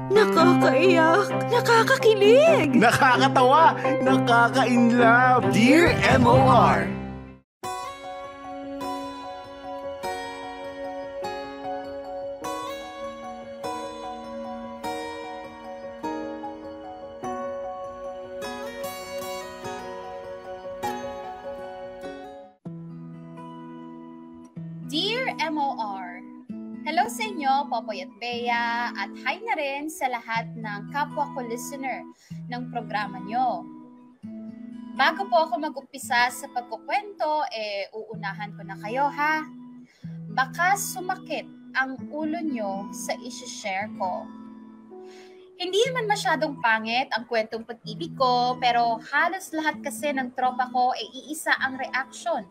Nakakaiyak, nakakakilig, Nakakatawa, nakaka-inlove. Dear MOR. Dear MOR, hello sa inyo, Popoy at Bea, at hi na rin sa lahat ng kapwa ko listener ng programa nyo. Bago po ako mag-umpisa sa pagkukwento, uunahan ko na kayo ha. Baka sumakit ang ulo nyo sa isi-share ko. Hindi naman masyadong pangit ang kwentong pag-ibig ko, pero halos lahat kasi ng tropa ko ay iisa ang reaction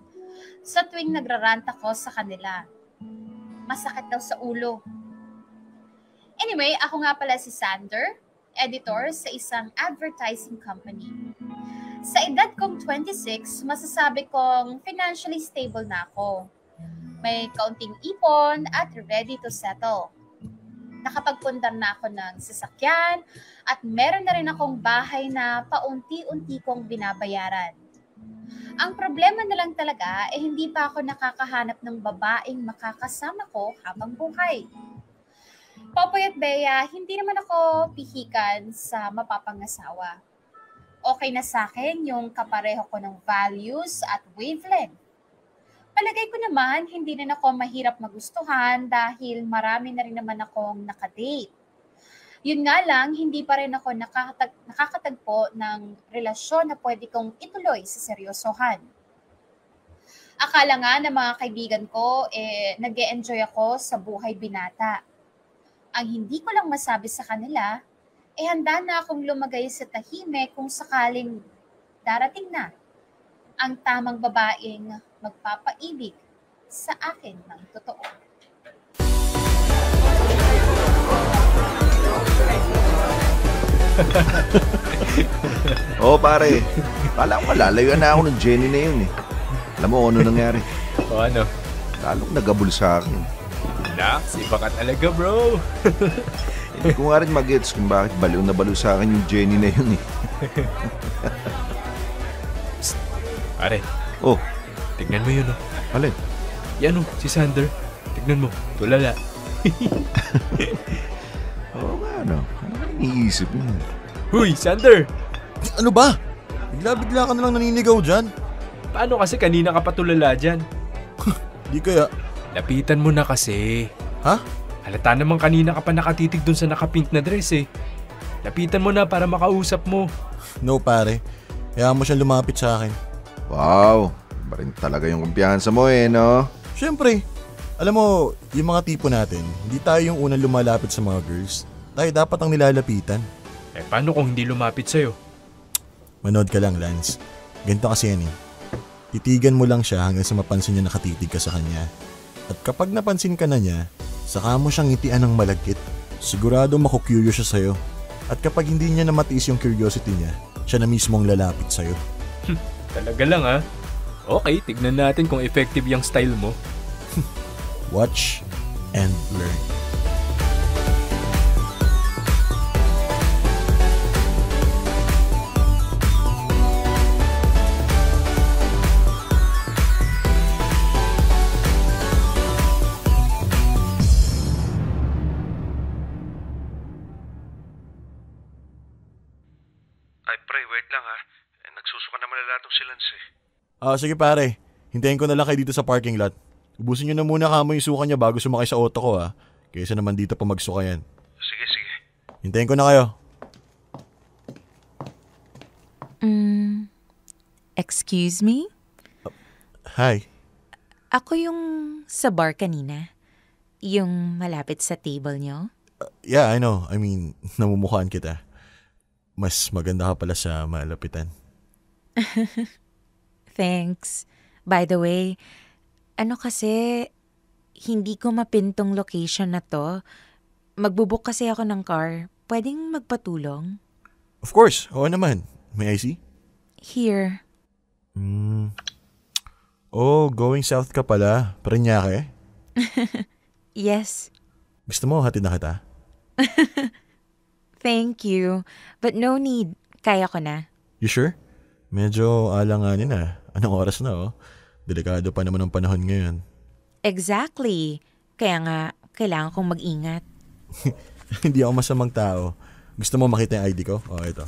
sa tuwing nagrarant ako sa kanila. Masakit daw sa ulo. Anyway, ako nga pala si Sander, editor sa isang advertising company. Sa edad kong 26, masasabi kong financially stable na ako. May kaunting ipon at ready to settle. Nakapagpundar na ako ng sasakyan at meron na rin akong bahay na paunti-unti kong binabayaran. Ang problema na lang talaga hindi pa ako nakakahanap ng babaeng makakasama ko habang buhay. Popoy at Bea, hindi naman ako pihikan sa mapapangasawa. Okay na sa akin yung kapareho ko ng values at wavelength. Palagay ko naman, hindi rin ako mahirap magustuhan dahil marami na rin naman akong nakadate. Yun nga lang, hindi pa rin ako nakakatagpo ng relasyon na pwede kong ituloy sa seryosohan. Akala nga ng mga kaibigan ko, nag-e-enjoy ako sa buhay binata. Ang hindi ko lang masabi sa kanila, handa na akong lumagay sa tahimik kung sakaling darating na ang tamang babaeng magpapaibig sa akin ng totoo. Oo pare, kala ko malalayuan na ako ng Jenny na yun eh. Alam mo ano nangyari? O ano? Lalong nagabul sa akin. Nax, iba ka talaga bro. Hindi ko nga rin mag-gets kung bakit baliw na baliw sa akin yung Jenny na yun eh. Psst, pare. Oh, Tignan mo yun oh. alin? Yan oh, si Sander. Tignan mo, tulala. Oo nga ano, ano iniisip yun? Huy, Sander! Ano ba? Bigla-bigla ka nalang naninigaw dyan. Paano kasi kanina ka pa tulala dyan? Di kaya... Lapitan mo na kasi. Ha? Halata naman kanina ka pa nakatitig dun sa naka-pink na dress eh. Lapitan mo na para makausap mo. No pare, hayaan mo siyang lumapit sa akin. Wow, iba rin talaga yung kumpiyansa mo eh, no? Siyempre, alam mo, yung mga tipo natin, hindi tayo yung unang lumalapit sa mga girls. Tayo dapat ang nilalapitan. Paano kung hindi lumapit sa'yo? Manood ka lang, Lance. Ganito kasi yan eh. Titigan mo lang siya hanggang sa mapansin niya nakatitig ka sa kanya. At kapag napansin ka na niya, saka mo siyang ngitian ng malagkit. Sigurado maku-curious siya sa'yo. At kapag hindi niya na matiis yung curiosity niya, siya na mismo ang lalapit sa'yo. Talaga lang ha? Okay, tignan natin kung effective yung style mo. Watch and learn. Ay pre, wait lang ha. Nagsusuka naman na lahat ng silans eh. Sige pare, hintayin ko na lang kayo dito sa parking lot. Ubusin nyo na muna kamo yung suka niya bago sumakay sa auto ko ha. Kaysa naman dito pa magsuka yan. Sige, sige. Hintayin ko na kayo. Excuse me? Hi. Ako yung sa bar kanina. Yung malapit sa table nyo. Yeah, I know. I mean, namumukhaan kita. Mas maganda ka pala sa malapitan. Thanks. By the way, ano kasi, hindi ko mapintong location na to. Magbubook kasi ako ng car. Pwedeng magpatulong? Of course. Oo naman. May I see? Here. Oh, going south ka pala. Yes. Gusto mo hatid na kita? Thank you. But no need. Kaya ko na. You sure? Medyo alanganin na. Anong oras na oh? Delikado pa naman ang panahon ngayon. Exactly. Kaya nga, kailangan kong mag-ingat. Hindi ako masamang tao. Gusto mo makita yung ID ko? Oh, ito.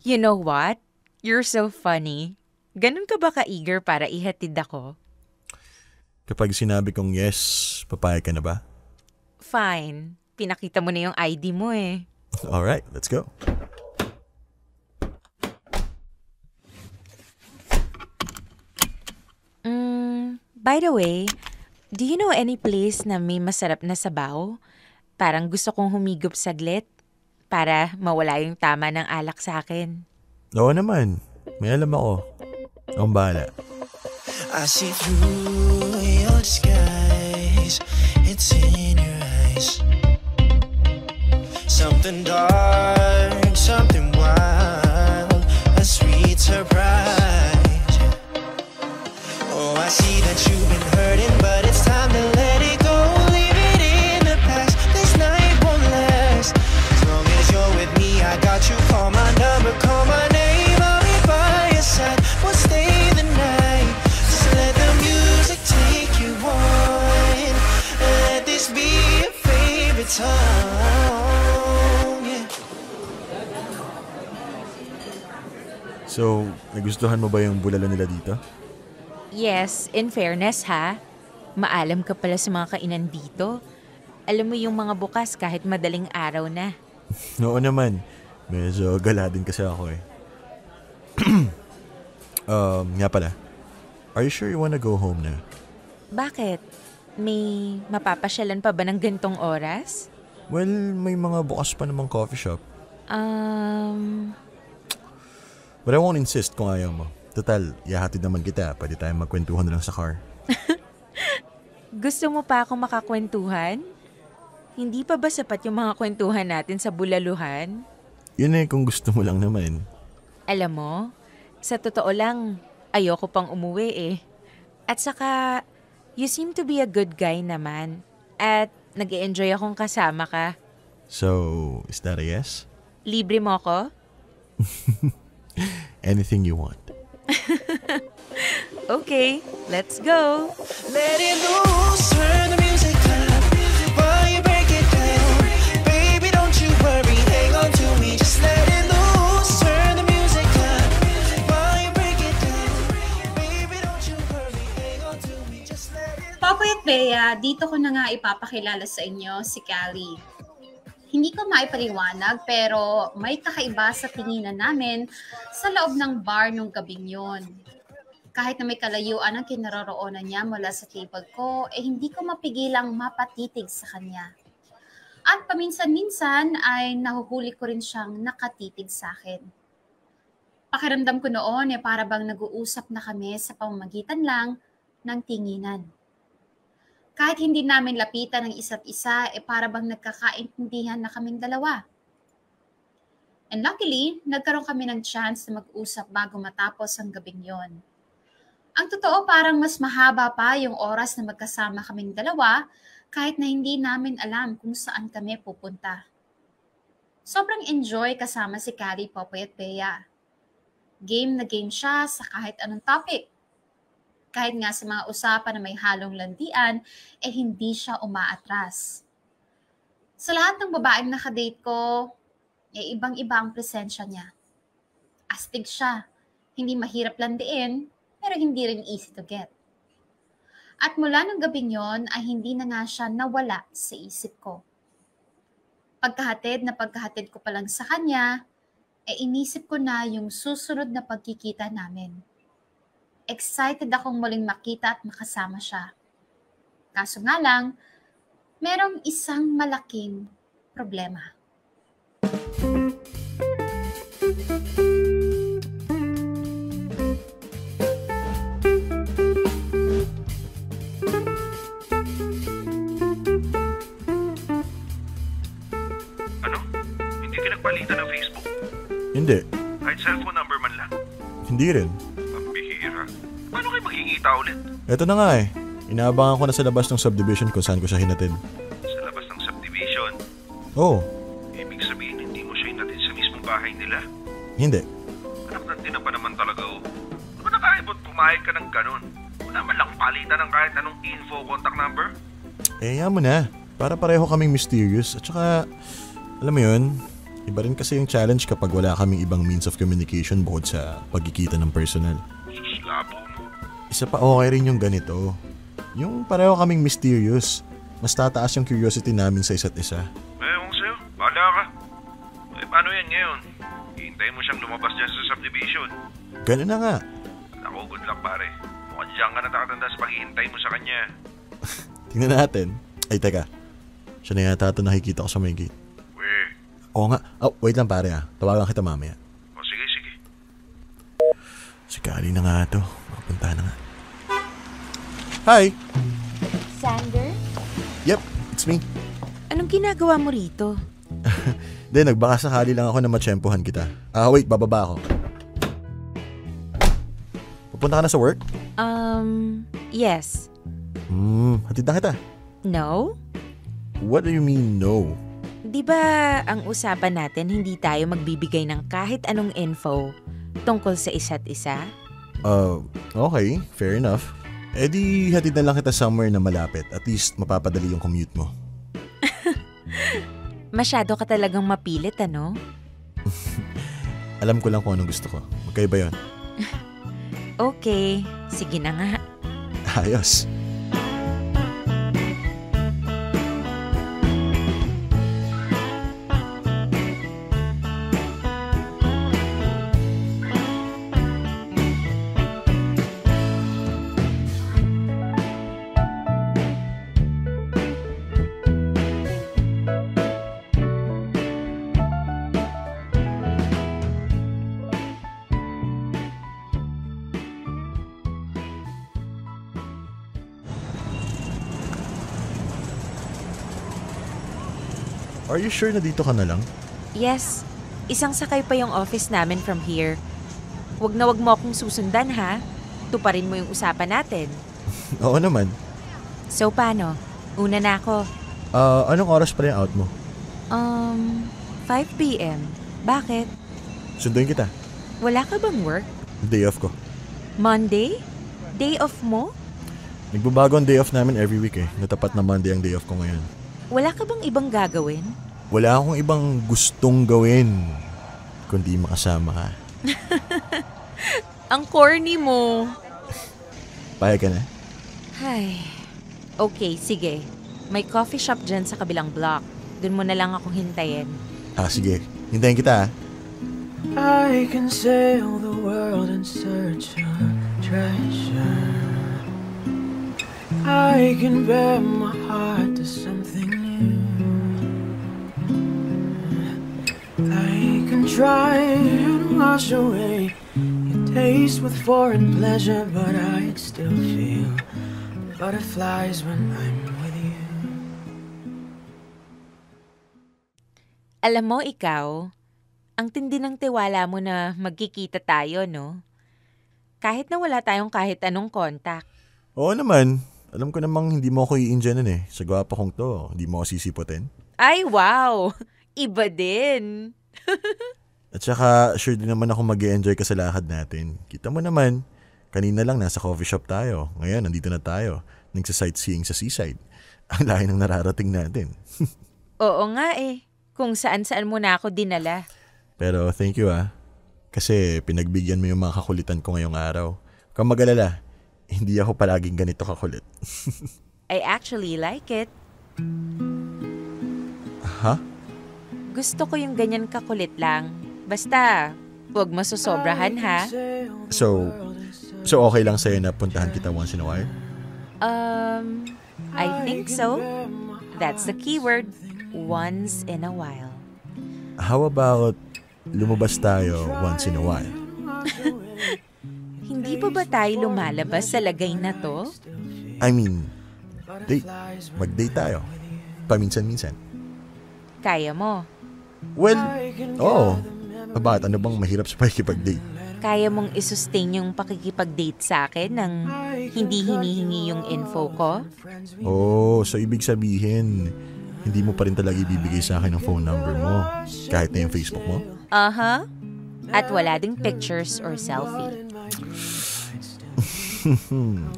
You know what? You're so funny. Ganun ka ba ka-eager para ihatid ako? Kapag sinabi kong yes, papayag ka na ba? Fine. Pinakita mo na yung ID mo eh. Alright, let's go. By the way, do you know any place na may masarap na sabaw? Parang gusto kong humigop saglit para mawala yung tama ng alak sa akin. Oo naman. May alam ako. Akong bahala. I see through your disguise. It's in your eyes. Something dark, something wild. A sweet surprise. Oh, I see that you've been hurting, but it's time to let it go. Leave it in the past. This night won't last. As long as you're with me, I got you. Call my number, call my name. I'll be by your side. We'll stay the night. Just let the music take you on. Let this be your favorite song. Yeah. So, nagustuhan mo ba yung bulalo nila dito? Yes, in fairness ha. Maalam ka pala sa mga kainan dito. Alam mo yung mga bukas kahit madaling araw na. Oo naman. Medyo gala din kasi ako eh. Nga pala. Are you sure you wanna go home na? Bakit? May mapapasyalan pa ba ng gantong oras? Well, may mga bukas pa namang coffee shop. But I won't insist kung ayaw mo. Total, ihahatid naman kita. Pwede tayong magkwentuhan na lang sa car. Gusto mo pa akong makakwentuhan? Hindi pa ba sapat yung mga kwentuhan natin sa bulaluhan? Yun eh kung gusto mo lang naman. Alam mo, sa totoo lang, ayoko pang umuwi eh. At saka, you seem to be a good guy naman. At nag-e-enjoy akong kasama ka. So, is that a yes? Libre mo ako? Anything you want. Okay, let's go. Let it loose, turn the music up while you break it down. Baby, don't you worry, hang on to me. Just let it loose, turn the music up while you break it down. Baby, don't you worry, hang on to me. Just let it. Popoy at Bea, dito ko na nga ipapakilala sa inyo si Callie. Hindi ko maipaliwanag pero may kakaiba sa tinginan namin sa loob ng bar nung gabing yon. Kahit na may kalayuan ang kinaroroonan niya mula sa table ko, hindi ko mapigilang mapatitig sa kanya. At paminsan-minsan ay nahuhuli ko rin siyang nakatitig sa akin. Pakiramdam ko noon para bang nag-uusap na kami sa pamamagitan lang ng tinginan. Kahit hindi namin lapitan ng isa't isa, para bang nagkakaintindihan na kaming dalawa. And luckily, nagkaroon kami ng chance na mag-usap bago matapos ang gabing yon. Ang totoo parang mas mahaba pa yung oras na magkasama kaming dalawa kahit na hindi namin alam kung saan kami pupunta. Sobrang enjoy kasama si Callie, Popoy at Bea. Game na game siya sa kahit anong topic. Kahit nga sa mga usapan na may halong landian, hindi siya umaatras. Sa lahat ng babaeng nakadate ko, ibang-iba ang presensya niya. Astig siya, hindi mahirap landiin, pero hindi rin easy to get. At mula ng gabing yon ay hindi na nga siya nawala sa isip ko. Pagkahatid ko pa lang sa kanya, inisip ko na yung susunod na pagkikita namin. Excited akong muling makita at makasama siya. Kaso nga lang, merong isang malaking problema. Ano? Hindi ka nagpalitan ng Facebook? Hindi. Kahit cellphone number man lang? Hindi rin. Ang bihira. Paano kayo magkikita ulit? Eto na nga eh. Inaabangan ko na sa labas ng subdivision kung saan ko siya hinatid. Sa labas ng subdivision? Oh, Ibig sabihin, hindi mo siya inatid sa mismong bahay nila? hindi. Anak ng tina pa naman talaga, oh. Ano ba nakahibot pumayag ka ng ganun? Wala man lang palitan ng kahit anong info, contact number? Yaman mo na. Para pareho kaming mysterious. At saka, alam mo yun, iba rin kasi yung challenge kapag wala kaming ibang means of communication bukod sa pagkikita ng personal. Sus, labo mo. Isa pa okay rin yung ganito. Yung pareho kaming mysterious. Mas tataas yung curiosity namin sa isa't isa. Kung sa'yo, bahala ka. Paano yan ngayon? Hihintayin mo siyang lumabas dyan sa subdivision. Ganun na nga. Ako, good luck pare. Mukhang diyan ka natatanda sa paghihintay mo sa kanya. Tingnan natin. Ay, teka. Siya na yata ito nakikita ko sa may gate. Weh. Oo nga. Oh, wait lang pare ha. Tawagan kita mamaya. Sige, sige. Sikali na nga ito. Makapunta na nga. Hi! Sander? Yep, it's me. Anong ginagawa mo rito? Then, nagbaka sakali lang ako na matsyempohan kita. Wait, bababa ako. Pupunta ka na sa work? Yes. Hatid na kita. No? What do you mean, no? Di ba ang usapan natin hindi tayo magbibigay ng kahit anong info tungkol sa isa't isa? Okay, fair enough. Eh di, hatid na lang kita somewhere na malapit. At least, mapapadali yung commute mo. Masyado ka talagang mapilit, ano? Alam ko lang kung anong gusto ko. Magkaiba yun. Okay, sige na nga. Ayos. Are you sure na dito ka na lang? Yes, isang sakay pa yung office namin from here. Wag na wag mo akong susundan, ha? Tuparin mo yung usapan natin. Oo naman. So, paano? Una na ako. Anong oras pa rin out mo? 5 p.m. Bakit? Sunduin kita. Wala ka bang work? Day off ko. Monday? Day off mo? Nagbabago ang day off namin every week eh. Natapat na Monday ang day off ko ngayon. Wala ka bang ibang gagawin? Wala akong ibang gustong gawin kundi makasama ka. Ang corny mo. Payag ka na? Ay. Okay, sige. May coffee shop dyan sa kabilang block. Doon mo na lang ako hintayin. Sige. Hintayin kita. I can sail the world in search of treasure. I can bear my heart to something new. I can try and wash away your taste with foreign pleasure, but I'd still feel butterflies when I'm with you. Alam mo, ikaw, ang tindi ng tiwala mo na magkikita tayo, no? Kahit na wala tayong kahit anong contact. Oo naman. Alam ko namang hindi mo ako i-indyanan eh. Sa gwapa kong to, hindi mo ako sisiputin. Ay, wow! Iba din! At saka, sure din naman ako mag-e-enjoy ka sa lakad natin. Kita mo naman, kanina lang nasa coffee shop tayo. Ngayon, nandito na tayo. Nagsa-sightseeing sa seaside. Ang layo ng nararating natin. Oo nga eh. Kung saan-saan mo na ako dinala. Pero thank you Kasi pinagbigyan mo yung mga kakulitan ko ngayong araw. Kung mag-alala, hindi ako palaging ganito kakulit. I actually like it. Ha? Gusto ko yung ganyan kakulit lang. Basta, huwag masosobrahan, ha? So okay lang sa'yo na puntahan kita once in a while? I think so. That's the keyword. Once in a while. How about lumabas tayo once in a while? Hindi pa ba tayo lumalabas sa lagay na to? I mean, date. Mag-date tayo. Paminsan-minsan. Kaya mo. Well, oo. Bakit? Ano bang mahirap sa pakikipag-date? Kaya mong isustain yung pakikipag-date sa akin nang hindi hinihingi yung info ko? Oh, so ibig sabihin, hindi mo pa rin talaga ibibigay sa akin ang phone number mo, kahit na yung Facebook mo? Aha. At wala ding pictures or selfie.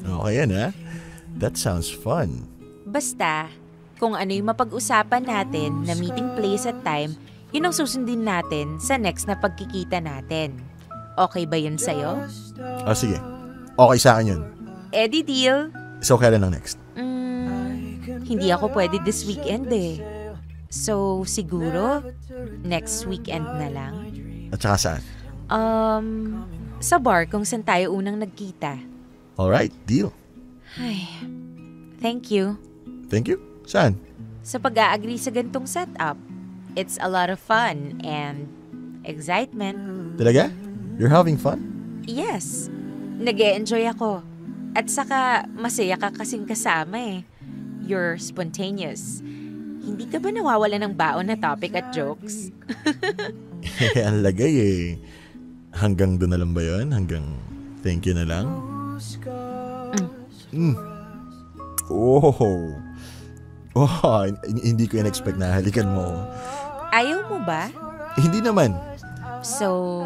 Okay yan ha? That sounds fun. Basta, kung ano yung mapag-usapan natin na meeting place at time, yun ang susundin natin sa next na pagkikita natin. Okay ba yun sa'yo? Sige. Okay sa akin yun. Eddie deal? So, kailan ang next? Hindi ako pwede this weekend eh. So, siguro, next weekend na lang. At saka saan? Sa bar kung saan tayo unang nagkita. Alright, deal. Ay, thank you. Thank you. Saan? Sa pag-a-agree sa gantong setup. It's a lot of fun and excitement. Talaga? You're having fun? Yes. Nag-e-enjoy ako. At saka, masaya ka kasing kasama eh. You're spontaneous. Hindi ka ba nawawala ng baon na topic at jokes? Ang lagay eh. Hanggang doon na lang ba yun? Hanggang thank you na lang? Hindi ko in-expect na halikan mo. Ayaw mo ba? Hindi naman. So,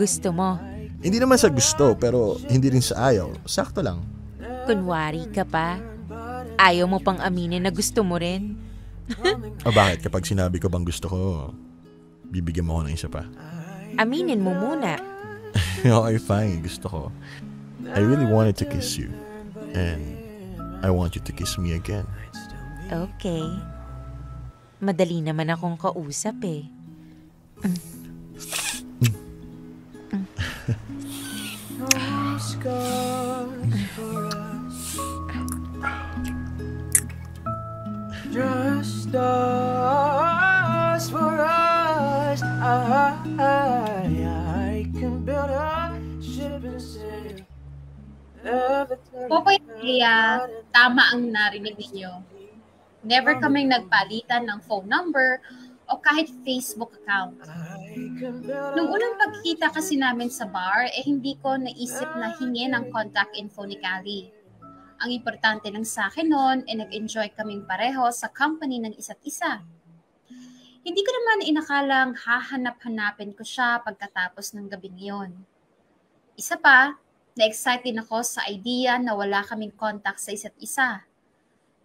gusto mo? Hindi naman sa gusto, pero hindi rin sa ayaw. Sakto lang. Kunwari ka pa? Ayaw mo pang aminin na gusto mo rin? Bakit? Kapag sinabi ko bang gusto ko, bibigyan mo ako ng isa pa. Aminin mo muna. Okay, fine. Gusto ko. I really wanted to kiss you. And I want you to kiss me again. Okay. Madali naman akong kausap eh. Just us for us. I can build a ship and sail. Popoy Lia, tama ang narinig ninyo. Never kaming nagpalitan ng phone number o kahit Facebook account. Nung unang pagkita kasi namin sa bar, hindi ko naisip na hingin ang contact info ni Callie. Ang importante lang sa akin noon, nag-enjoy kaming pareho sa company ng isa't isa. Hindi ko naman inakalang hahanap-hanapin ko siya pagkatapos ng gabing yon. Isa pa, na-excite din ako sa idea na wala kaming contact sa isa't isa.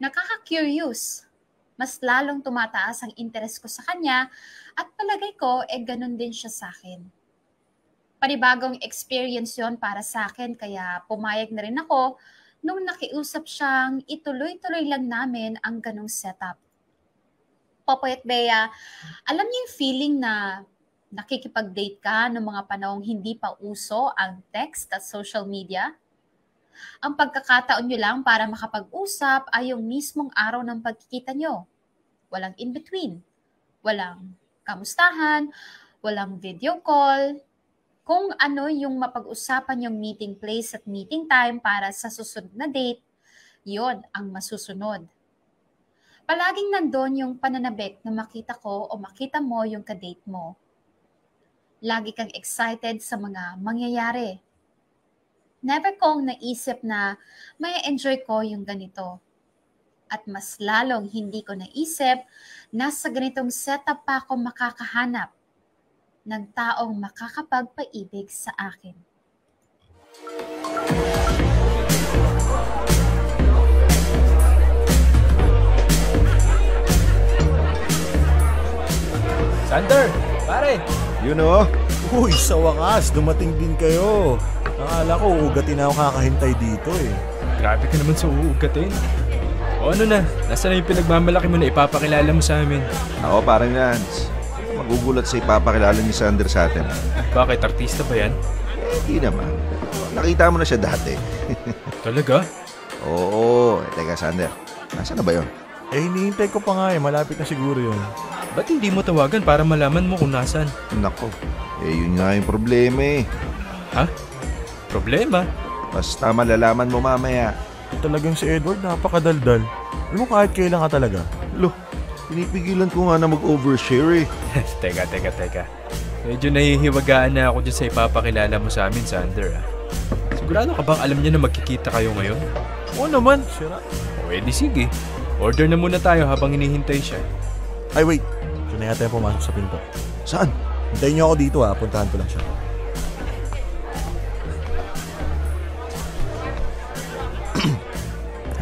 Nakaka-curious. Mas lalong tumataas ang interest ko sa kanya at palagay ko ganun din siya sa akin. Panibagong experience yon para sa akin kaya pumayag na rin ako nung nakiusap siyang ituloy-tuloy lang namin ang ganong setup. Popoy at Bea, alam niyo yung feeling na nakikipag-date ka noong mga panahong hindi pa uso ang text at social media? Ang pagkakataon nyo lang para makapag-usap ay yung mismong araw ng pagkikita nyo. Walang in-between. Walang kamustahan, walang video call. Kung ano yung mapag-usapan yung meeting place at meeting time para sa susunod na date, yon ang masusunod. Palaging nandun yung pananabik na makita ko o makita mo yung kadate mo. Lagi kang excited sa mga mangyayari. Never kong naisip na may enjoy ko yung ganito. At mas lalong hindi ko naisip na sa ganitong setup pa ako makakahanap ng taong makakapagpaibig sa akin. Sander! Pare! You know? Uy, sa wakas, dumating din kayo. Akala ko, ugatin na ako kakahintay dito eh. Grabe ka naman sa uugatin. O ano na, nasa na yung pinagmamalaki mo na ipapakilala mo sa amin? Ako parang Lance. Magugulat sa ipapakilala ni Sander sa atin. Bakit? Artista ba yan? Hindi naman. Nakita mo na siya dati. Talaga? Oo. Teka, Sander. Nasaan na ba yun? Hinihintay ko pa nga eh. Malapit na siguro yun. Ba't hindi mo tawagan para malaman mo kung nasan? Nako. Yun nga yung problema eh. Ha? Problema? Basta malalaman mo mamaya. Talagang si Edward napakadaldal. Alam mo kahit kailan ka talaga. Pinipigilan ko nga na mag-overshare eh. Teka. Medyo nahihiwagaan na ako dyan sa ipapakilala mo sa amin, Sander. Sigurado ka bang alam niya na magkikita kayo ngayon? Oo naman, sira. O edi sige. Order na muna tayo habang hinihintay siya. Ay, wait. Siya na yata yung pumasok sa pinto. Saan? Hintayin niyo ako dito ha. Puntahan ko lang siya.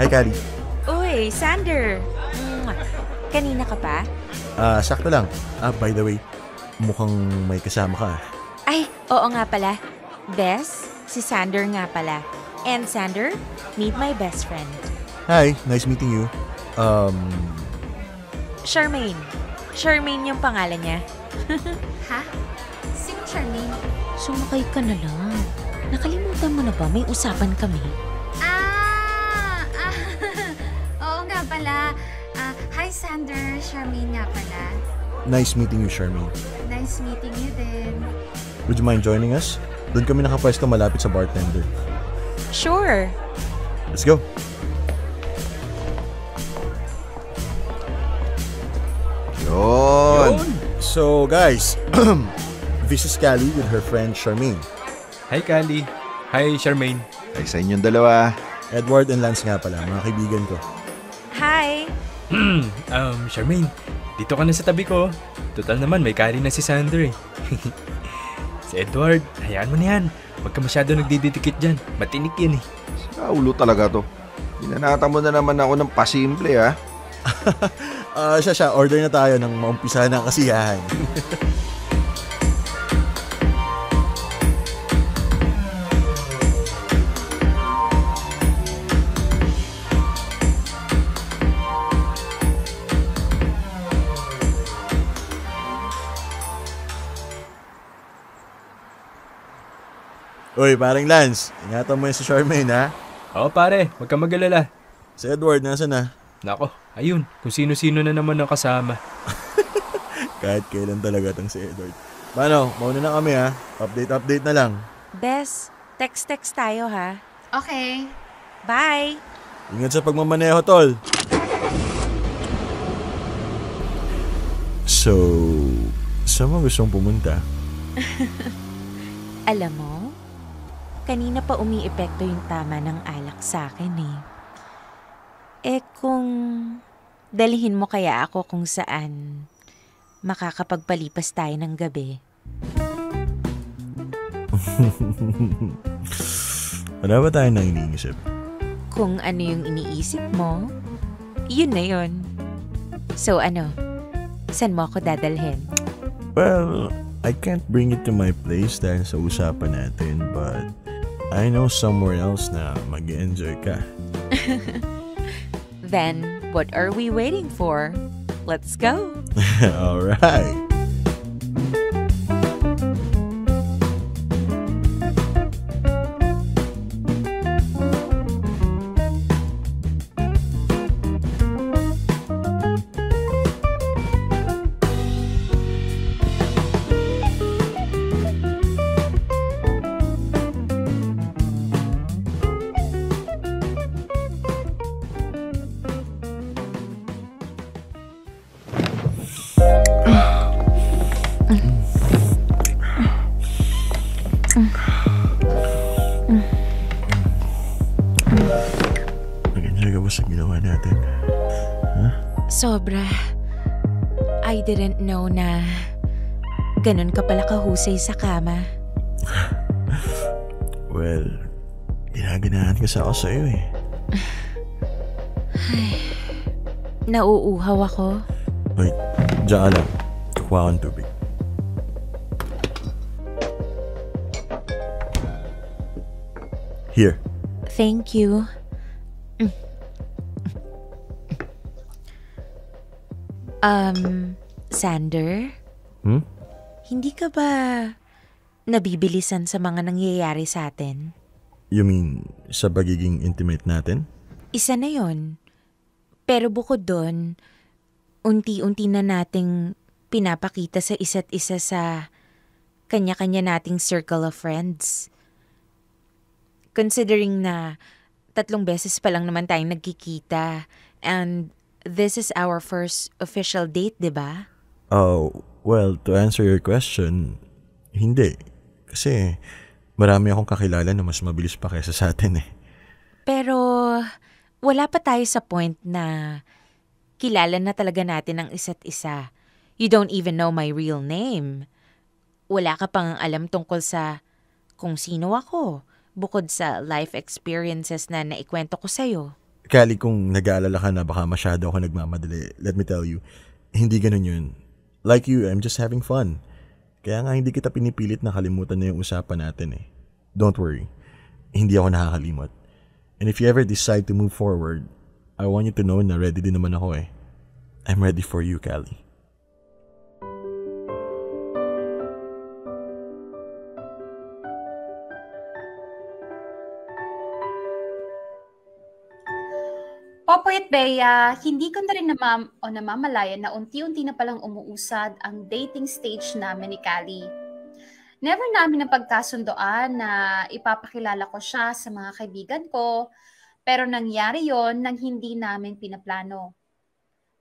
Hi, Kali. Uy, Sander! Kanina ka pa? Sakto lang. By the way, mukhang may kasama ka. Ay, oo nga pala. Bess, si Sander nga pala. And Sander, meet my best friend. Hi, nice meeting you. Charmaine. Charmaine yung pangalan niya. Ha? Sino Charmaine? Sumakay ka na lang. Nakalimutan mo na ba? May usapan kami. Oo nga pala. Hi Sander, Charmaine nga pala. Nice meeting you, Charmaine. Nice meeting you din. Would you mind joining us? Doon kami nakapwesto malapit sa bartender. Sure. Let's go. Yun. So, guys, this is Callie with her friend Charmaine. Hi, Kali. Hi, Charmaine. Ay, sa inyong dalawa. Edward and Lance nga pala, mga kaibigan ko. Hi. Charmaine, dito ka na sa tabi ko. Total naman, may Kali na si Sander eh. Si Edward, hayaan mo na yan. Huwag ka masyado nagdidikit dyan. Matinik yan eh. Ulo talaga to. Hinanata mo na naman ako ng pasimple, ha? Siya, order na tayo nang maumpisa ng kasiyahan. Uy, paring Lance, ingatan mo yun si Charmaine, ha? Oo pare, huwag ka mag-alala. Si Edward, nasa na? Nako, ayun, kung sino-sino na naman ang kasama. Kahit kailan talaga tong si Edward. Paano, mauna na kami ha. Update na lang. Bess, text tayo ha. Okay. Bye. Ingat sa pagmamaneho, tol. So, saan mo gustong pumunta? Alam mo, kanina pa umiepekto yung tama ng alak sa akin eh. Kung dalhin mo kaya ako kung saan makakapagpalipas tayo ng gabi. Wala ba tayo nang iniisip? Kung ano yung iniisip mo, yun na yun. So ano, saan mo ako dadalhin? Well, I can't bring it to my place dahil sa usapan natin, but I know somewhere else na mag-enjoy ka. Then, what are we waiting for? Let's go! Alright! Nag-enjoy ka ba sa ginawa natin? Huh? Sobra. I didn't know na ganun ka pala kahusay sa kama. Well, ginaganahan kasi ako sa'yo eh. Nauuhaw ako. Wait, diyan ka lang. Kukuha ko ng tubig. Here. Thank you. Sander? Hindi ka ba nabibilisan sa mga nangyayari sa atin? You mean, sa pagiging intimate natin? Isa na yon. Pero bukod doon, unti-unti na nating pinapakita sa isa't isa sa kanya-kanya nating circle of friends. Considering na 3 beses pa lang naman tayong nagkikita and this is our first official date, di ba? Oh, well, to answer your question, hindi. Kasi marami akong kakilala na mas mabilis pa kaysa sa atin eh. Pero wala pa tayo sa point na kilala na talaga natin ang isa't isa. You don't even know my real name. Wala ka pang alam tungkol sa kung sino ako, bukod sa life experiences na naikwento ko sa'yo. Kali, kung nag-aalala ka na baka masyado ako nagmamadali, let me tell you, hindi ganun yun. Like you, I'm just having fun. Kaya nga hindi kita pinipilit na kalimutan na yung usapan natin eh. Don't worry, hindi ako nakakalimot. And if you ever decide to move forward, I want you to know na ready din naman ako eh. I'm ready for you, Callie. Popoy at Bea, hindi ko na rin namamalayan na unti-unti na palang umuusad ang dating stage namin ni Callie. Never namin napagkasundoan na ipapakilala ko siya sa mga kaibigan ko, pero nangyari yon nang hindi namin pinaplano.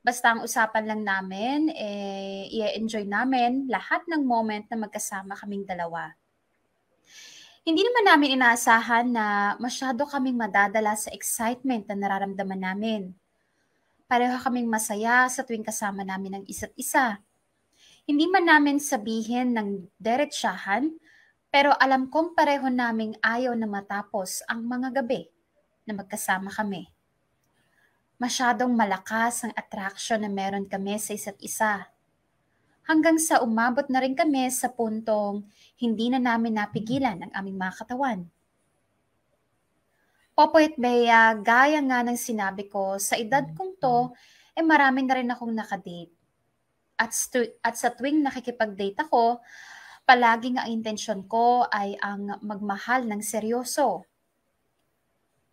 Basta ang usapan lang namin, i-enjoy namin lahat ng moment na magkasama kaming dalawa. Hindi naman namin inaasahan na masyado kaming madadala sa excitement na nararamdaman namin. Pareho kaming masaya sa tuwing kasama namin ang isa't isa. Hindi man namin sabihin ng diretsyahan, pero alam kong pareho naming ayaw na matapos ang mga gabi na magkasama kami. Masyadong malakas ang attraction na meron kami sa isa't isa. Hanggang sa umabot na rin kami sa puntong hindi na namin napigilan ang aming mga katawan. Popoy at Bea, gaya nga ng sinabi ko, sa edad kong to, marami na rin akong nakadate. At sa tuwing nakikipag-date ako, palaging ang intensyon ko ay ang magmahal ng seryoso.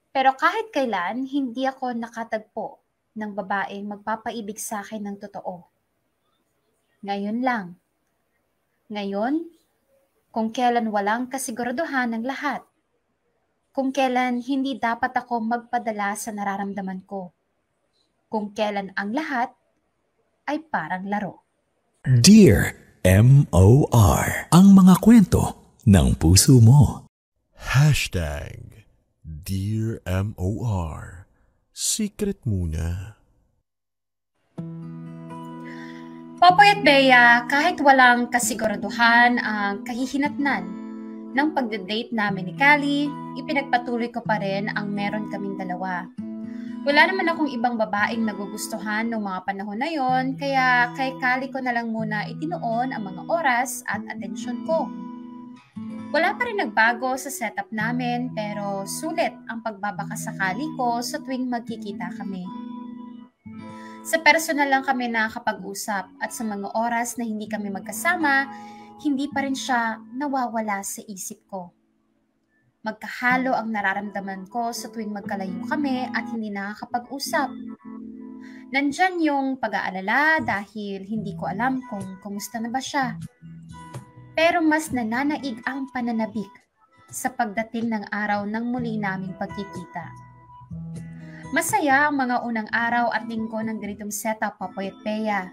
Pero kahit kailan, hindi ako nakatagpo ng babaeng magpapaibig sa akin ng totoo. Ngayon lang. Ngayon, kung kailan walang kasiguraduhan ng lahat. Kung kailan hindi dapat ako magpadala sa nararamdaman ko. Kung kailan ang lahat ay parang laro. Dear M.O.R. Ang mga kwento ng puso mo. Dear M.O.R. Secret muna. Popoy at Bea, kahit walang kasiguraduhan ang kahihinatnan ng pagdadate namin ni Callie, ipinagpatuloy ko pa rin ang meron kaming dalawa. Wala naman akong ibang babaeng nagugustuhan noong mga panahon na yon, kaya kay Callie ko na lang muna itinuon ang mga oras at atensyon ko. Wala pa rin nagbago sa setup namin, pero sulit ang pagbabakasakali ko sa tuwing magkikita kami. Sa personal lang kami nakakapag-usap at sa mga oras na hindi kami magkasama, hindi pa rin siya nawawala sa isip ko. Magkahalo ang nararamdaman ko sa tuwing magkalayo kami at hindi nakakapag-usap. Nandyan yung pag-aalala dahil hindi ko alam kung kumusta na ba siya. Pero mas nananaig ang pananabik sa pagdating ng araw ng muli naming pagkikita. Masaya ang mga unang araw at linggo ng ganitong setup, Popoy at Bea.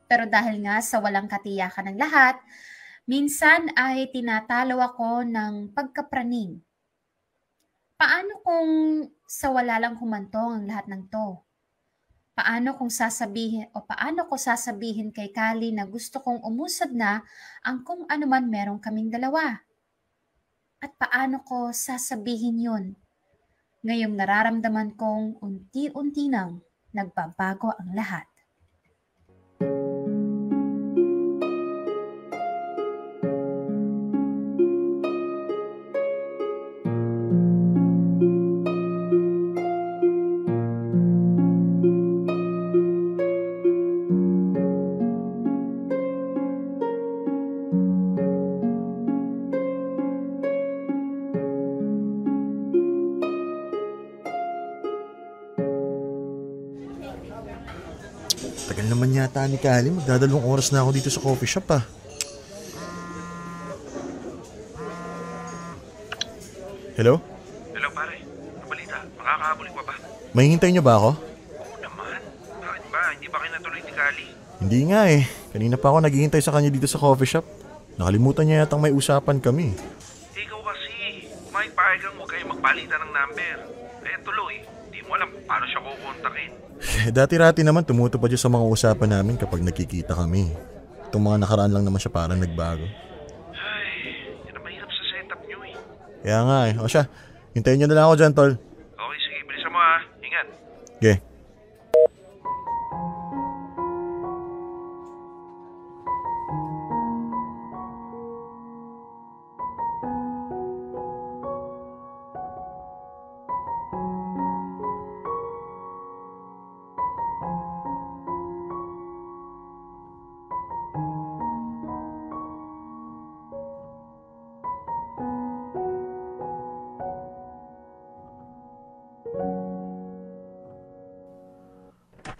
Pero dahil nga sa walang katiyakan ng lahat, minsan ay tinatalo ako ng pagkapraning. Paano kung sa wala lang humantong ang lahat ng to? Paano ko sasabihin kay Callie na gusto kong umusad na ang kung ano man merong kaming dalawa? At paano ko sasabihin yun? Ngayong nararamdaman kong unti-unti nang nagbabago ang lahat. Tagal naman yata ni Callie, magdadalawang oras na ako dito sa coffee shop ah. Hello? Hello pare, nabalita, makakahabol ka ba? May hintay niyo ba ako? Oo naman, bakit ba? Hindi ba kayo natuloy ni Callie? Hindi nga eh, kanina pa ako naghihintay sa kanya dito sa coffee shop. Nakalimutan niya yatang may usapan kami. Ikaw kasi, payag kang huwag kayo magpalitan ng number. Eh tuloy, di mo alam paano siya kukontakin. Dati-rati naman tumutupad siya sa mga usapan namin kapag nakikita kami. Itong mga nakaraan lang naman siya parang nagbago. Ay, yan ang mahirap sa setup nyo eh. Kaya nga eh. O siya, hintayin niyo na lang ako dyan, tol. Okay, sige, bilisan mo ha. Ingat. Okay.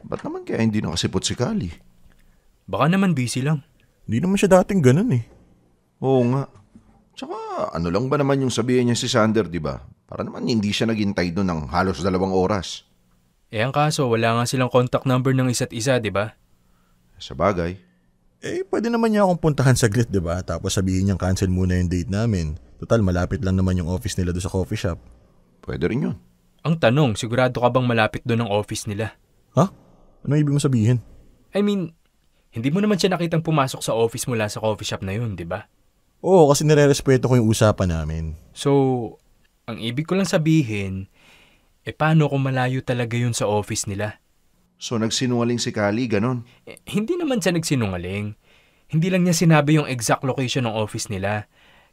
Ba't naman kaya hindi nakasipot si Kali? Baka naman busy lang. Hindi naman siya dating ganun eh. Oo nga. Tsaka ano lang ba naman yung sabihin niya si Sander, di ba? Para naman hindi siya naghintay doon ng halos 2 oras. Ang kaso, wala nga silang contact number ng isa't isa, di ba? Sa bagay. Pwede naman niya akong puntahan saglit, di ba? Tapos sabihin niyang cancel muna yung date namin. Total, malapit lang naman yung office nila doon sa coffee shop. Pwede rin yun. Ang tanong, sigurado ka bang malapit doon ang office nila? Ha? Anong ibig mo sabihin? I mean, hindi mo naman siya nakitang pumasok sa office mula sa coffee shop na yun, di ba? Oo, kasi nire-respeto ko yung usapan namin. So, ang ibig ko lang sabihin, paano kung malayo talaga yun sa office nila? So nagsinungaling si Kali, ganon? Hindi naman siya nagsinungaling. Hindi lang niya sinabi yung exact location ng office nila.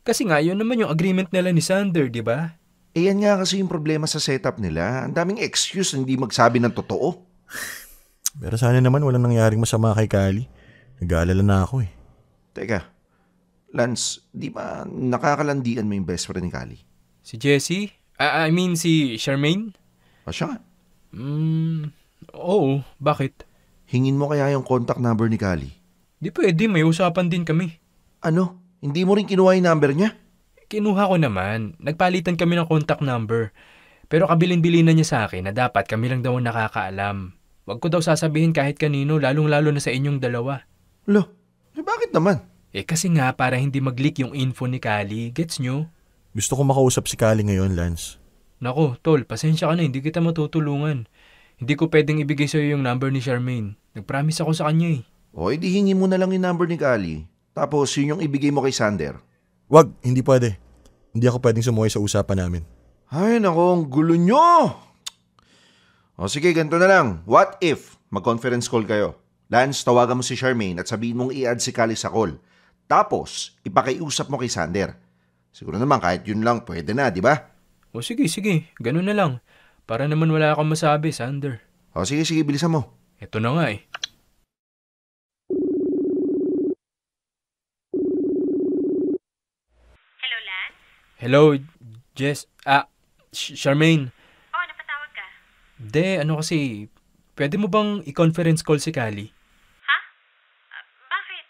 Kasi nga, yun naman yung agreement nila ni Sander, di ba? Yan nga kasi yung problema sa setup nila. Ang daming excuse na hindi magsabi ng totoo. Pero sana naman walang nangyaring masama kay Kali. Nag-aalala na ako eh. Teka, Lance, di ba nakakalandian mo yung best friend ni Kali? Si Jessie? I mean si Charmaine? Siya nga. Oo, bakit? Hingin mo kaya yung contact number ni Kali? Di pwede, may usapan din kami. Ano? Hindi mo rin kinuha yung number niya? Kinuha ko naman. Nagpalitan kami ng contact number. Pero kabilin-bilinan niya sa akin na dapat kami lang daw ang nakakaalam. Huwag ko daw sasabihin kahit kanino, lalong-lalo na sa inyong dalawa. Lo, bakit naman? Kasi nga para hindi mag-leak yung info ni Kali, gets nyo? Gusto ko makausap si Kali ngayon, Lance. Nako, tol, pasensya ka na, hindi kita matutulungan. Hindi ko pwedeng ibigay sa'yo yung number ni Charmaine. Nag-promise ako sa kanya eh. Edi hingi mo na lang yung number ni Kali. Tapos yun yung ibigay mo kay Sander. Wag, hindi pwede. Hindi ako pwedeng sumuhay sa usapan namin. Ay, nako, ang gulo nyo! Sige, ganito na lang. What if mag-conference call kayo? Lance, tawagan mo si Charmaine at sabihin mong i-add si Kali sa call. Tapos, ipakiusap mo kay Sander. Siguro naman kahit yun lang, pwede na, di ba? Sige. Ganun na lang. Para naman wala akong masabi, Sander. Sige, bilisan mo. Ito na nga eh. Hello, Lance? Hello, Jess. Charmaine. Napatawag ka? Ano kasi, pwede mo bang i-conference call si Kali? Ha? Bakit?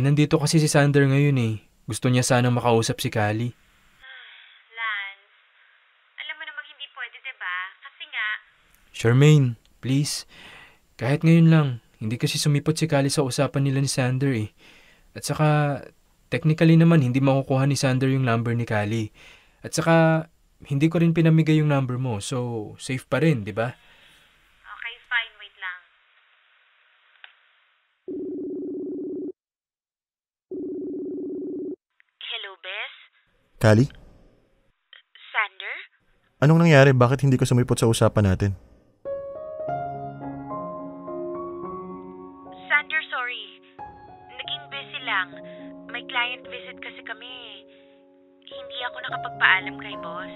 Nandito kasi si Sander ngayon eh. Gusto niya sanang makausap si Kali. Lance, alam mo namang hindi pwede, diba? Kasi nga... Charmaine, please. Kahit ngayon lang, hindi kasi sumipot si Kali sa usapan nila ni Sander eh. At saka, technically naman, hindi makukuha ni Sander yung number ni Kali. At saka, hindi ko rin pinamigay yung number mo. So, safe pa rin, di ba? Okay, fine. Wait lang. Hello, Bes? Kali? Sander? Anong nangyari? Bakit hindi ka sumipot sa usapan natin? Sander, sorry. Naging busy lang. May client visit kasi kami. Hindi ako nakapagpaalam kay boss.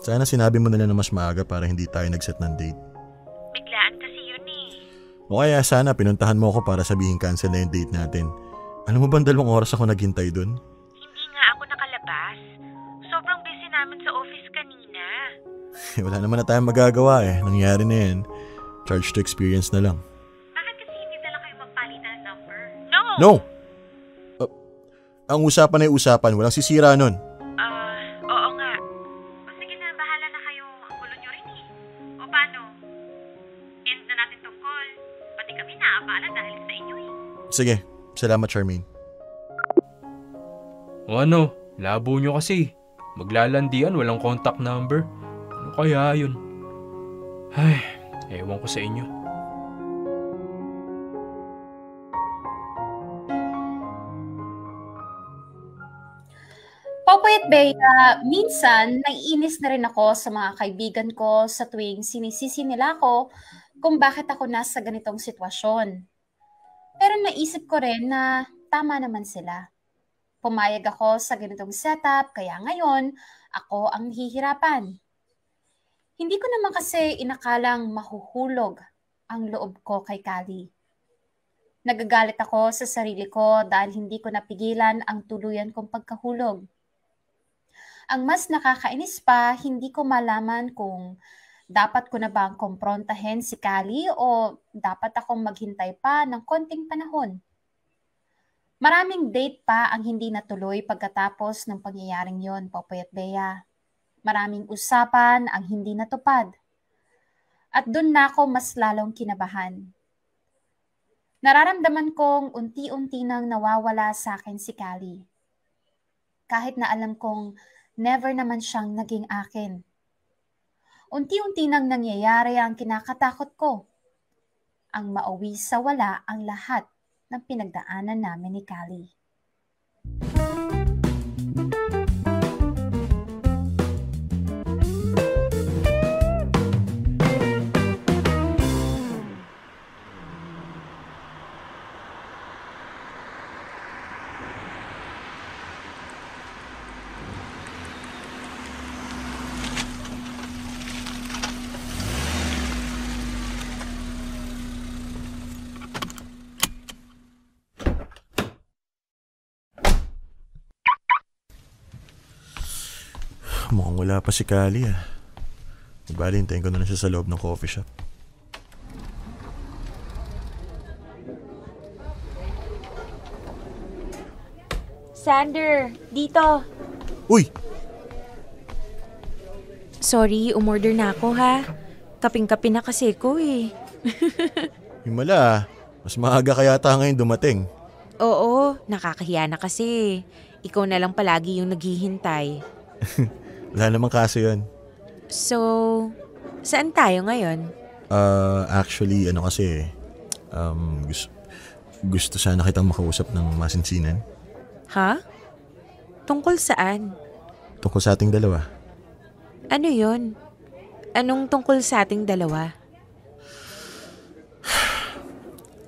Sana sinabi mo na lang na mas maaga para hindi tayo nag-set ng date. Biglaan kasi yun eh. O kaya sana pinuntahan mo ako para sabihin cancel na yung date natin. Alam mo ba 2 oras ako naghintay dun? Hindi nga ako nakalabas. Sobrang busy namin sa office kanina. Wala naman na tayong magagawa eh. Nangyari na yan. Charge to experience na lang. Bakit kasi hindi na lang kayo magpalitan ng number? No! Ang usapan ay usapan. Walang sisira nun. Oo nga. Sige na, bahala na kayo. Ang gulo nyo rin eh. O paano? End na natin tong call. Pati kami naabala dahil sa inyo eh. Sige. Salamat, Charmaine. Labo nyo kasi. Maglalandian, walang contact number. Ano kaya yun? Ewan ko sa inyo. Popoy at Bea, minsan naiinis na rin ako sa mga kaibigan ko sa tuwing sinisisi nila ako kung bakit ako nasa ganitong sitwasyon. Pero naisip ko rin na tama naman sila. Pumayag ako sa ganitong setup kaya ngayon ako ang nahihirapan. Hindi ko naman kasi inakalang mahuhulog ang loob ko kay Kali. Nagagalit ako sa sarili ko dahil hindi ko napigilan ang tuluyan kong pagkahulog. Ang mas nakakainis pa, hindi ko malaman kung dapat ko na bang kumprontahin si Kali o dapat akong maghintay pa ng konting panahon. Maraming date pa ang hindi natuloy pagkatapos ng pangyayaring yon, Popoy at Bea. Maraming usapan ang hindi natupad. At doon na ako mas lalong kinabahan. Nararamdaman kong unti-unti nang nawawala sa akin si Kali. Kahit na alam kong never naman siyang naging akin. Unti-unti nang nangyayari ang kinakatakot ko. Ang mauwi sa wala ang lahat ng pinagdaanan namin ni Kali. Mukhang wala pa si Kali ah. Bali, hintayin ko na siya sa loob ng coffee shop. Sander, dito. Uy! Sorry, umorder na ako ha. Kaping-kapi na kasi ko eh. Himala ah. Mas maaga kaya yata ngayon dumating. Oo, nakakahiya na kasi. Ikaw na lang palagi yung naghihintay. Wala namang kaso yun. So, saan tayo ngayon? Actually, gusto sana kitang makausap ng masinsinan. Ha? Tungkol saan? Tungkol sa ating dalawa. Ano yun? Anong tungkol sa ating dalawa?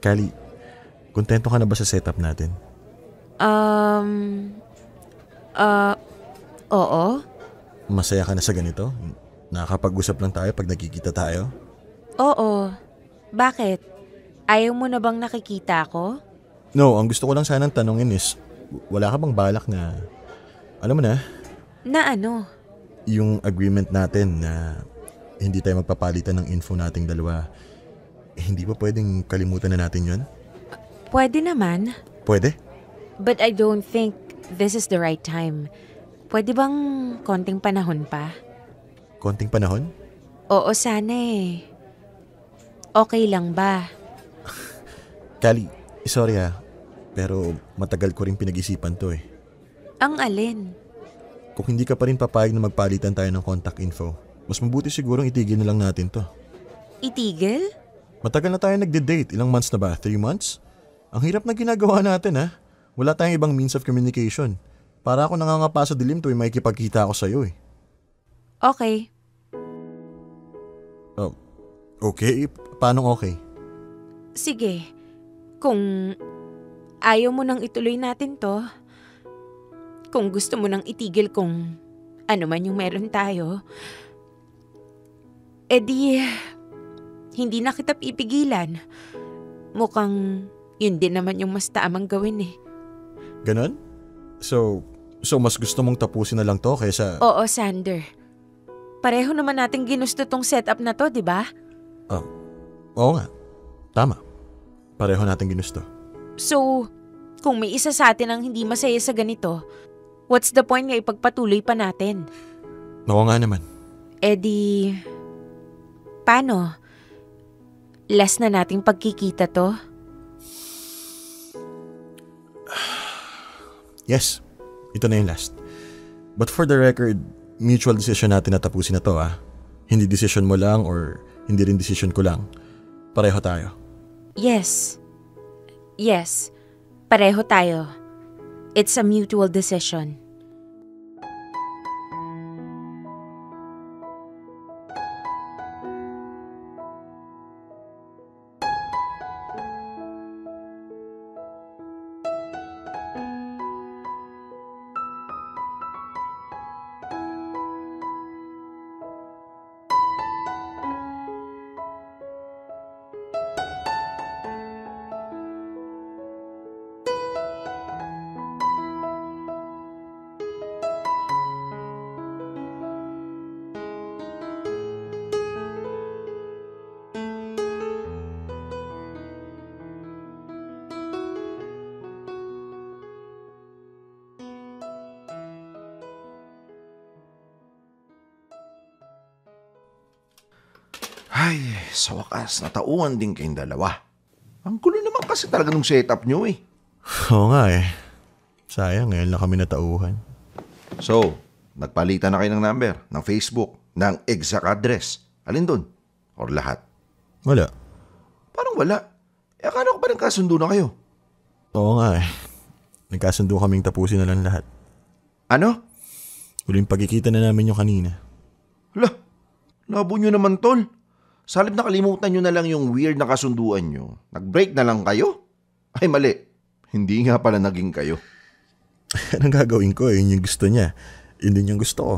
Kali, kontento ka na ba sa setup natin? Oo. Masaya ka na sa ganito? Nakakapag-usap lang tayo pag nagkikita tayo? Oo. Bakit? Ayaw mo na bang nakikita ako? No, ang gusto ko lang sanang tanongin is, wala ka bang balak na, alam mo na? Na ano? Yung agreement natin na hindi tayo magpapalitan ng info nating dalawa, hindi ba pwedeng kalimutan na natin yun? Pwede naman. Pwede? But I don't think this is the right time. Pwede bang konting panahon pa? Konting panahon? Oo, sana eh. Okay lang ba? Kali, sorry pero matagal ko rin pinag-isipan to eh. Ang alin? Kung hindi ka pa rin papayag na magpalitan tayo ng contact info, mas mabuti sigurong itigil na lang natin to. Itigil? Matagal na tayo nagde-date. Ilang months na ba? 3 months? Ang hirap na ginagawa natin Wala tayong ibang means of communication. Para ako nangangapa sa dilim tuwing makikipagkita ako sa'yo eh. Okay. Okay? Paano okay? Sige. Kung ayaw mo nang ituloy natin to, kung gusto mo nang itigil kung ano man yung meron tayo, edi hindi na kita pipigilan. Mukhang yun din naman yung mas tamang gawin eh. Ganon? So mas gusto mong tapusin na lang to kaysa... Oo, Sander. Pareho naman natin ginusto tong setup na to, di ba? Oo nga. Tama. Pareho natin ginusto. So, kung may isa sa atin ang hindi masaya sa ganito, what's the point nga ipagpatuloy pa natin? Oo nga naman. Di, paano? Last na nating pagkikita to? Yes. Ito na yung last. But for the record, mutual decision natin na tapusin na to Hindi desisyon mo lang or hindi rin desisyon ko lang. Pareho tayo. Yes. Yes. Pareho tayo. It's a mutual decision. Ay, sa wakas, natauhan din kayong dalawa. Ang gulo naman kasi talaga nung setup nyo eh. Oo nga eh. Sayang, ngayon lang kami natauhan. So, nagpalitan na kayo ng number, ng Facebook, ng exact address. Alin dun? Or lahat? Wala. Parang wala. Eh, akala ko pa nagkasundo na kayo. Oo nga eh. Nagkasundo kaming tapusin na lang lahat. Ano? Huling pagkikita na namin yung kanina. Hala, labo nyo naman tol. Salib na kalimutan nyo na lang yung weird na kasunduan nyo. Nag-break na lang kayo? Ay mali, hindi nga pala naging kayo. Anong gagawin ko? Yun yung gusto niya. Yun din yung gusto ko.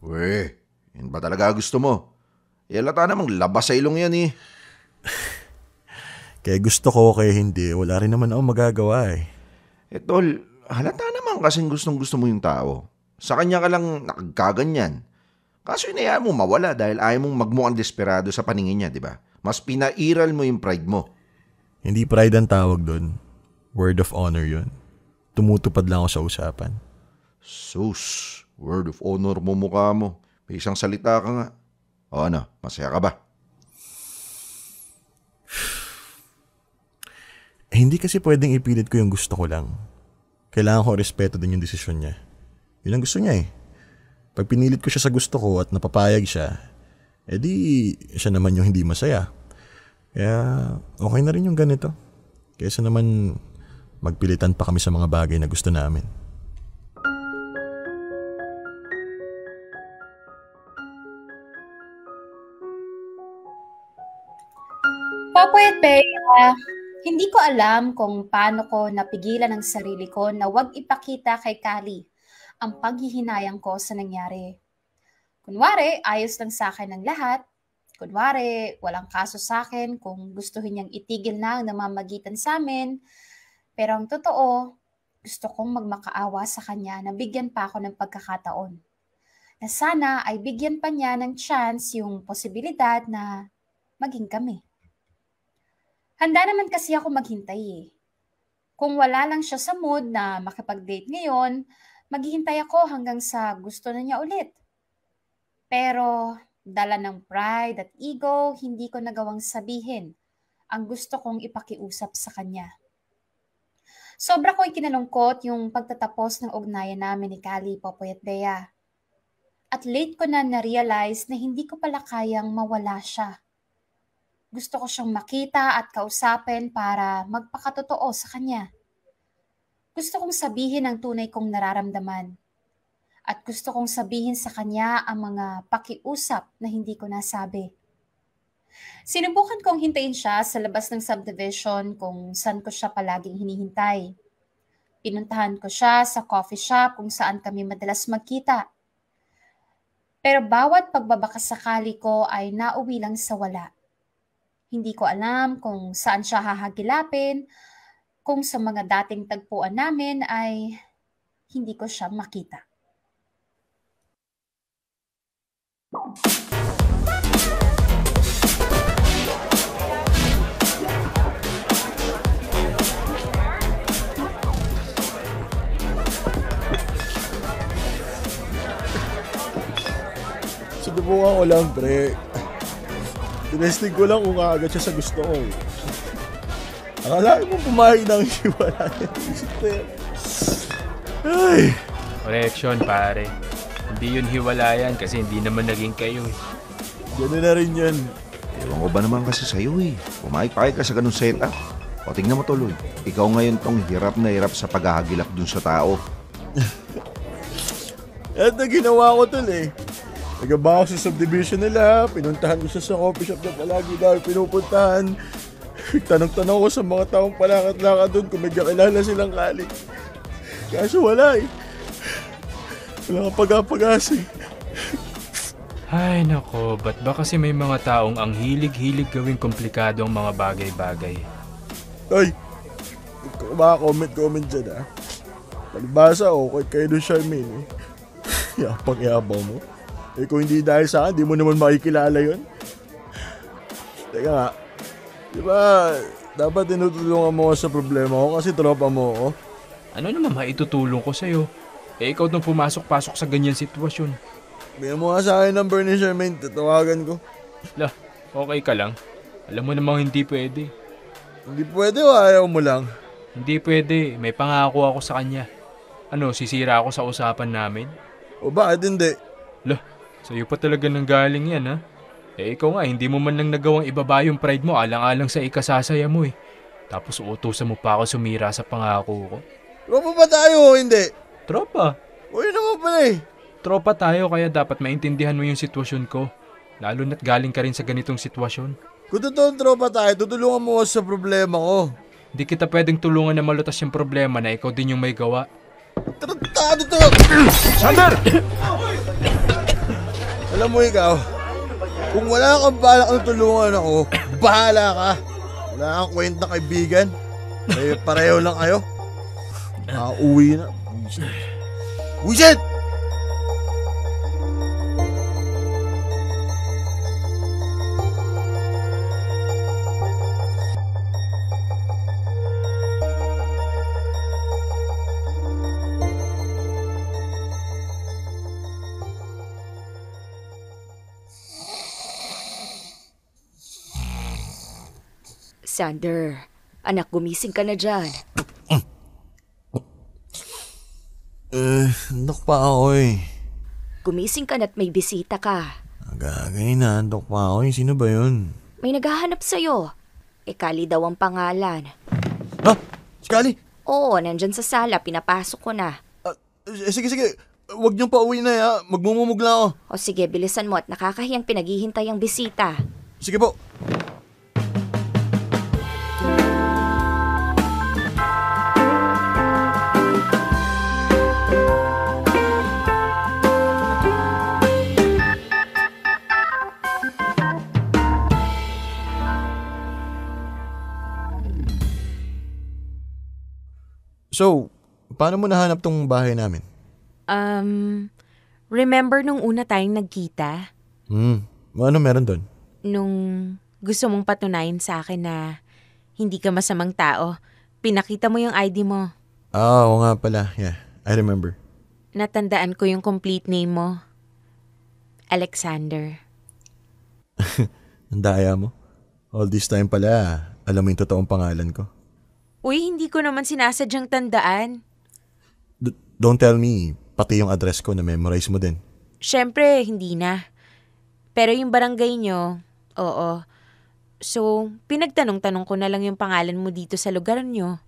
Weh, yun ba talaga gusto mo? Yalata namang labas sa ilong yan eh. Kaya gusto ko, kaya hindi. Wala rin naman ako magagawa eh. Eh tol, halata naman kasing gustong gusto mo yung tao. Sa kanya ka lang nakagkaganyan. Kaso inayaan mo mawala dahil ayaw mong magmukhang desperado sa paningin niya, di ba? Mas pinairal mo yung pride mo. Hindi pride ang tawag doon. Word of honor yun. Tumutupad lang ako sa usapan. Sus, word of honor mo mukha mo. May isang salita ka nga. O ano, masaya ka ba? Hindi kasi pwedeng ipilit ko yung gusto ko lang. Kailangan ko respeto din yung desisyon niya. Yun ang gusto niya eh. Pag pinilit ko siya sa gusto ko at napapayag siya, edi siya naman yung hindi masaya. Kaya okay na rin yung ganito. Kaysa naman magpilitan pa kami sa mga bagay na gusto namin. Popoy at Bea, hindi ko alam kung paano ko napigilan ang sarili ko na wag ipakita kay Kali ang paghihinayang ko sa nangyari. Kunwari, ayos lang sa akin ang lahat. Kunwari, walang kaso sa akin kung gustuhin niyang itigil na ang namamagitan sa amin. Pero ang totoo, gusto kong magmakaawa sa kanya na bigyan pa ako ng pagkakataon. Na sana ay bigyan pa niya ng chance yung posibilidad na maging kami. Handa naman kasi ako maghintay eh. Kung wala lang siya sa mood na makipag-date ngayon, maghihintay ako hanggang sa gusto na niya ulit. Pero dala ng pride at ego, hindi ko nagawang sabihin ang gusto kong ipakiusap sa kanya. Sobra ko ikinalungkot yung pagtatapos ng ugnayan namin ni Kali, Popoy at Bea. At late ko na na-realize na hindi ko pala kayang mawala siya. Gusto ko siyang makita at kausapin para magpakatotoo sa kanya. Gusto kong sabihin ang tunay kong nararamdaman. At gusto kong sabihin sa kanya ang mga pakiusap na hindi ko nasabi. Sinubukan kong hintayin siya sa labas ng subdivision kung saan ko siya palaging hinihintay. Pinuntahan ko siya sa coffee shop kung saan kami madalas magkita. Pero bawat pagbabakasakali ko ay nauwi lang sa wala. Hindi ko alam kung saan siya hahagilapin, kung sa mga dating tagpuan namin ay hindi ko siya makita. Sinubukan ko lang, pre. Tinesting ko lang kung kaagad siya sa gusto ko. Akala mo pumayag ng hiwala. Ay! Correction, pare. Hindi yun hiwalayan kasi hindi naman naging kayo eh. Gano'n na rin yan. Ewan ko ba naman kasi sa'yo eh. Pumayag-payag ka sa ganung setup. O tingnan mo tuloy. Ikaw ngayon tong hirap na hirap sa paghahagilap dun sa tao. At na ginawa ko tol eh. Nagaba ako sa subdivision nila, pinuntahan ko siya sa coffee shop na palagi dahil pinupuntahan. Tanong-tanong ko sa mga taong palakat-lakat doon kung may kakilala silang Kali. Kaso wala eh. Wala kang pag-apag-asa eh. Ay nako, ba't ba kasi may mga taong ang hilig-hilig gawing komplikado ang mga bagay-bagay? Ay, kung comment dyan ah. Palibasa okay kayo doon Charmaine eh. Yapang-yapang mo. Eh kung hindi dahil sa akin, di mo naman makikilala yun. Teka nga, di ba dapat tinutulungan mo sa problema ko kasi tropa mo ako? Ano naman maitutulong ko sa'yo? Eh ikaw nung pumasok-pasok sa ganyan sitwasyon. Bigyan mo nga sa akin number ni Charmaine, tatawagan ko. Lah, okay ka lang? Alam mo namang hindi pwede. Hindi pwede o ayaw mo lang? Hindi pwede, may pangako ako sa kanya. Ano, sisira ako sa usapan namin? O bakit hindi? Lah, sa'yo pa talaga nang galing yan ha? Eh ikaw nga, hindi mo man lang nagawang ibaba yung pride mo alang-alang sa ikasasaya mo eh. Tapos utusan mo pa ako sumira sa pangako ko. Tropa ba tayo o hindi? Tropa? O yun naman pala eh. Tropa tayo kaya dapat maintindihan mo yung sitwasyon ko. Lalo na't galing ka rin sa ganitong sitwasyon. Kung totoong tropa tayo, tutulungan mo sa problema ko. Hindi kita pwedeng tulungan na malutas yung problema na ikaw din yung may gawa. Tratado to! Sander! Alam mo ikaw, kung wala kang balak na tulungan ako, bahala ka. Wala kang kwentang kaibigan. Eh, pareho lang kayo. Uwi na. Wisit! Sander, anak, gumising ka na dyan. Andok pa ako eh. Gumising ka na't may bisita ka. Agagay na, andok pa ako eh. Sino ba yun? May naghahanap sa'yo. Kali daw ang pangalan. Ha? Si Kali? Oo, nandyan sa sala. Pinapasok ko na. Sige. Huwag niyong pauwi na ya. Magmumumug lang ako. O sige, bilisan mo at nakakahiyang pinaghihintay ang bisita. Sige po. So, paano mo nahanap tong bahay namin? Remember nung una tayong nagkita? Ano meron doon? Nung gusto mong patunayan sa akin na hindi ka masamang tao, pinakita mo yung ID mo. Oo nga pala. Yeah, I remember. Natandaan ko yung complete name mo. Alexander. Ang daya mo. All this time pala, alam mo yung totoong pangalan ko. Uy, hindi ko naman sinasadyang tandaan. Don't tell me, pati yung address ko na-memorize mo din. Siyempre, hindi na. Pero yung barangay nyo, oo. So, pinagtanong-tanong ko na lang yung pangalan mo dito sa lugar nyo.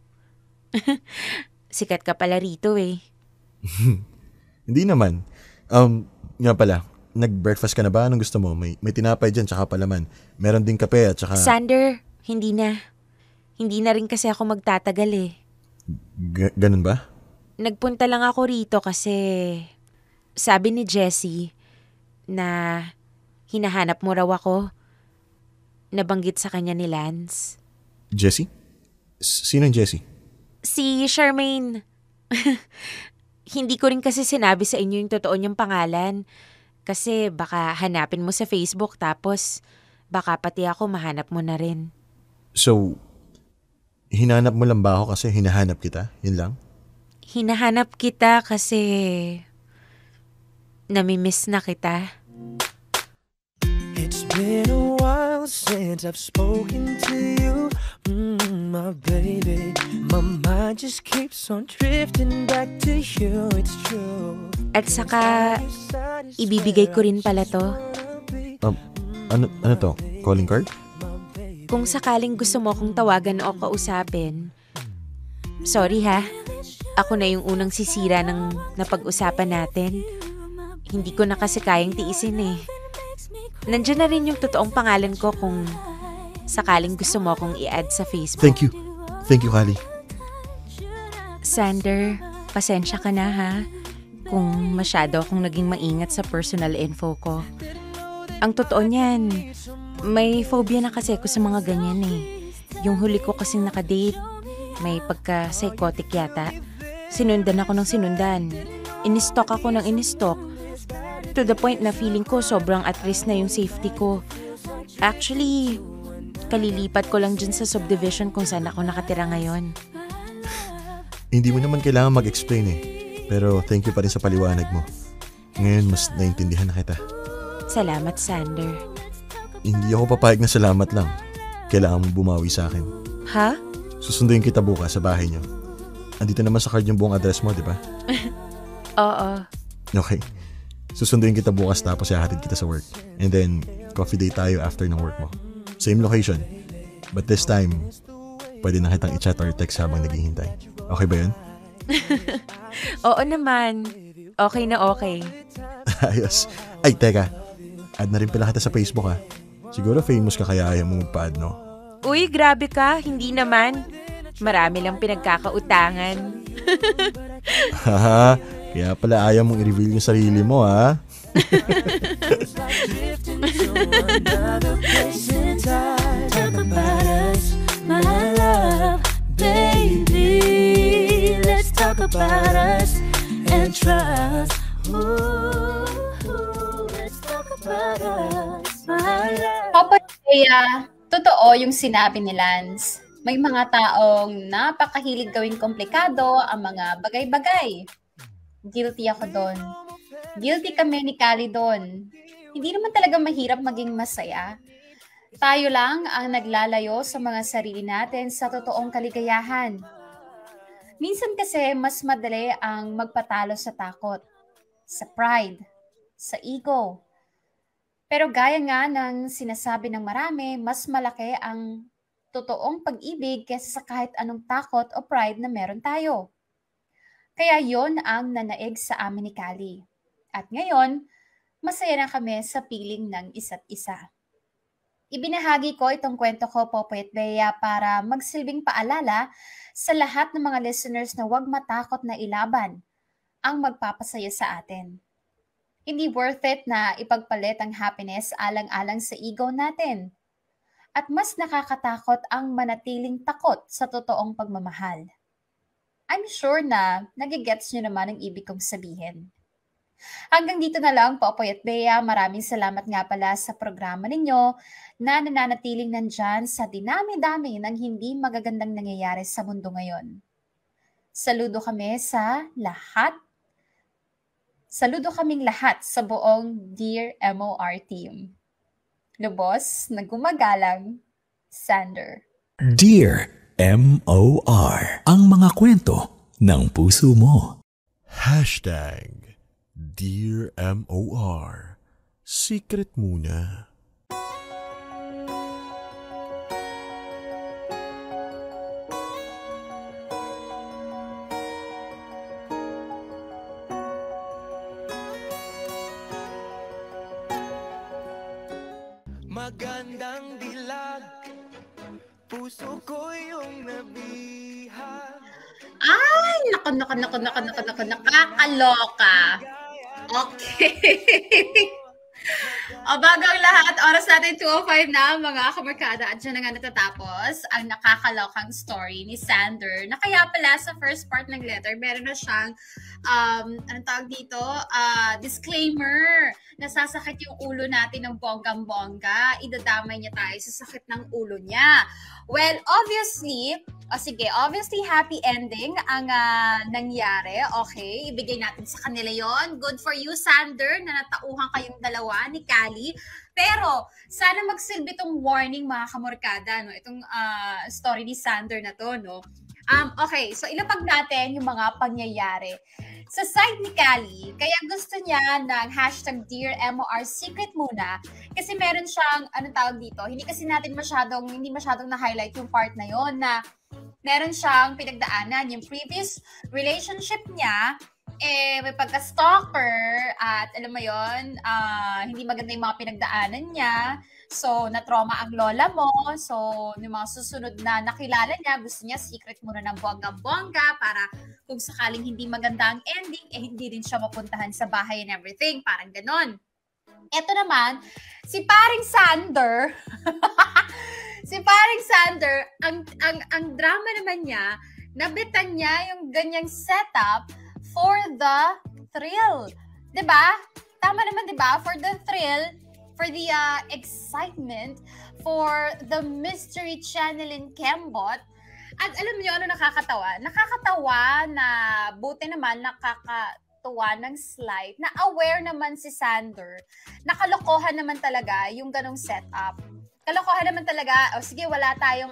Sikat ka pala rito eh. Hindi naman. Nga pala, nag-breakfast ka na ba? Anong gusto mo? May tinapay dyan, tsaka palaman. Meron din kape at tsaka... Sander, hindi na. Hindi na rin kasi ako magtatagal eh. Ganun ba? Nagpunta lang ako rito kasi sabi ni Jessie na hinahanap mo raw ako. Nabanggit sa kanya ni Lance. Jessie? Sino yung Jessie? Si Charmaine. Hindi ko rin kasi sinabi sa inyo yung totoo niyang pangalan. Kasi baka hanapin mo sa Facebook tapos baka pati ako mahanap mo na rin. So, hinanap mo lang ba ako kasi hinahanap kita? Yun lang? Hinahanap kita kasi namimiss na kita. It's been a while since I've spoken to you, my baby. My mind just keeps on drifting back to you, it's true. At saka, ibibigay ko rin pala to. Ano to? Calling card? Kung sakaling gusto mo kong tawagan o kausapin, sorry ha, ako na yung unang sisira ng napag-usapan natin. Hindi ko na kasi kayang tiisin eh. Nandiyan na rin yung totoong pangalan ko kung sakaling gusto mo akong i-add sa Facebook. Thank you. Thank you, Kali. Sander, pasensya ka na ha kung masyado akong naging maingat sa personal info ko. Ang totoo niyan, may phobia na kasi ako sa mga ganyan eh. Yung huli ko kasing nakadate, may pagka-psychotic yata. Sinundan ako ng sinundan. In-stalk ako ng in-stalk. To the point na feeling ko sobrang at risk na yung safety ko. Actually, kalilipat ko lang dyan sa subdivision kung saan ako nakatira ngayon. Hindi mo naman kailangan mag-explain eh. Pero thank you pa rin sa paliwanag mo. Ngayon, mas naintindihan na kita. Salamat, Sander. Hindi ako papayag na salamat lang. Kailangan mong bumawi sa akin. Ha? Susunduin kita bukas sa bahay niyo. Andito naman sa card yung buong address mo, di ba? Oo. Okay. Susunduin kita bukas tapos ihahatid kita sa work. And then, coffee date tayo after ng work mo. Same location. But this time, pwede na kitang i-chat or text habang naghihintay. Okay ba yun? Oo naman. Okay na okay. Ayos. Ay, teka. Add na rin pala kita sa Facebook ha. Siguro famous ka kaya ayaw mo magpa-add, no? Uy, grabe ka. Hindi naman. Marami lang pinagkakautangan. Haha, kaya pala ayaw mong i-reveal yung sarili mo, ha? Talk about us, my love, baby. Let's talk about us and trust. Let's talk about us, my love. Papa Bea, totoo yung sinabi ni Lance. May mga taong napakahilig gawing komplikado ang mga bagay-bagay. Guilty ako doon. Guilty kami ni Kali doon. Hindi naman talaga mahirap maging masaya. Tayo lang ang naglalayo sa mga sarili natin sa totoong kaligayahan. Minsan kasi mas madali ang magpatalo sa takot, sa pride, sa ego. Pero gaya nga ng sinasabi ng marami, mas malaki ang totoong pag-ibig kaysa sa kahit anong takot o pride na meron tayo. Kaya yon ang nanaig sa amin ni Kali. At ngayon, masaya na kami sa piling ng isa't isa. Ibinahagi ko itong kwento ko, Popoy at Bea, para magsilbing paalala sa lahat ng mga listeners na huwag matakot na ilaban ang magpapasaya sa atin. Hindi worth it na ipagpalit ang happiness alang-alang sa ego natin. At mas nakakatakot ang manatiling takot sa totoong pagmamahal. I'm sure na nagigets nyo naman ang ibig kong sabihin. Hanggang dito na lang, Popoy at Bea. Maraming salamat nga pala sa programa ninyo na nananatiling nandyan sa dinami-dami ng hindi magagandang nangyayari sa mundo ngayon. Saludo kami sa lahat. Saludo kaming lahat sa buong Dear MOR team. Lubos na gumagalang, Sander. Dear MOR, ang mga kwento ng puso mo. Dear MOR, secret muna. Magandang dilag, puso ko yung nabihag. Ay, nakakaloka. Okay. O bago ang lahat, oras natin 2:05 na mga kamarkada at dyan na nga natatapos ang nakakalokang story ni Sander na kaya pala sa first part ng letter meron na siyang anong tawag dito? Disclaimer. Nasasakit yung ulo natin ng bonggang-bongga. Idadamay niya tayo sa sakit ng ulo niya. Well, obviously happy ending ang nangyari. Okay, ibigay natin sa kanila yon. Good for you, Sander, na natauhan kayong dalawa ni Kali. Pero, sana magsilbi itong warning mga kamorkada, no? Itong story ni Sander na to, no? Okay, so ilapag natin yung mga pangyayari. sa side ni Callie, kaya gusto niya ng hashtag Dear MOR secret muna kasi meron siyang, anong tawag dito, hindi masyadong na-highlight yung part na yon na meron siyang pinagdaanan. Yung previous relationship niya, may pagka-stalker at alam mo yon, hindi maganda yung mga pinagdaanan niya. So, na-trauma ang lola mo. So, yung mga susunod na nakilala niya, gusto niya secret muna ng bongga-bongga para kung sakaling hindi maganda ang ending, hindi rin siya mapuntahan sa bahay and everything. Parang ganon. Ito naman, si paring Sander, ang drama naman niya, nabitan niya yung ganyang setup for the thrill. Diba? Tama naman, diba? For the thrill, for the excitement, for the mystery channel in Kembot. At alam niyo ano nakakatawa? Nakakatawa na buti naman nakakatuwa ng slight na aware naman si Sander. Nakalokohan naman talaga yung ganong setup. Kalokohan naman talaga, sige, wala tayong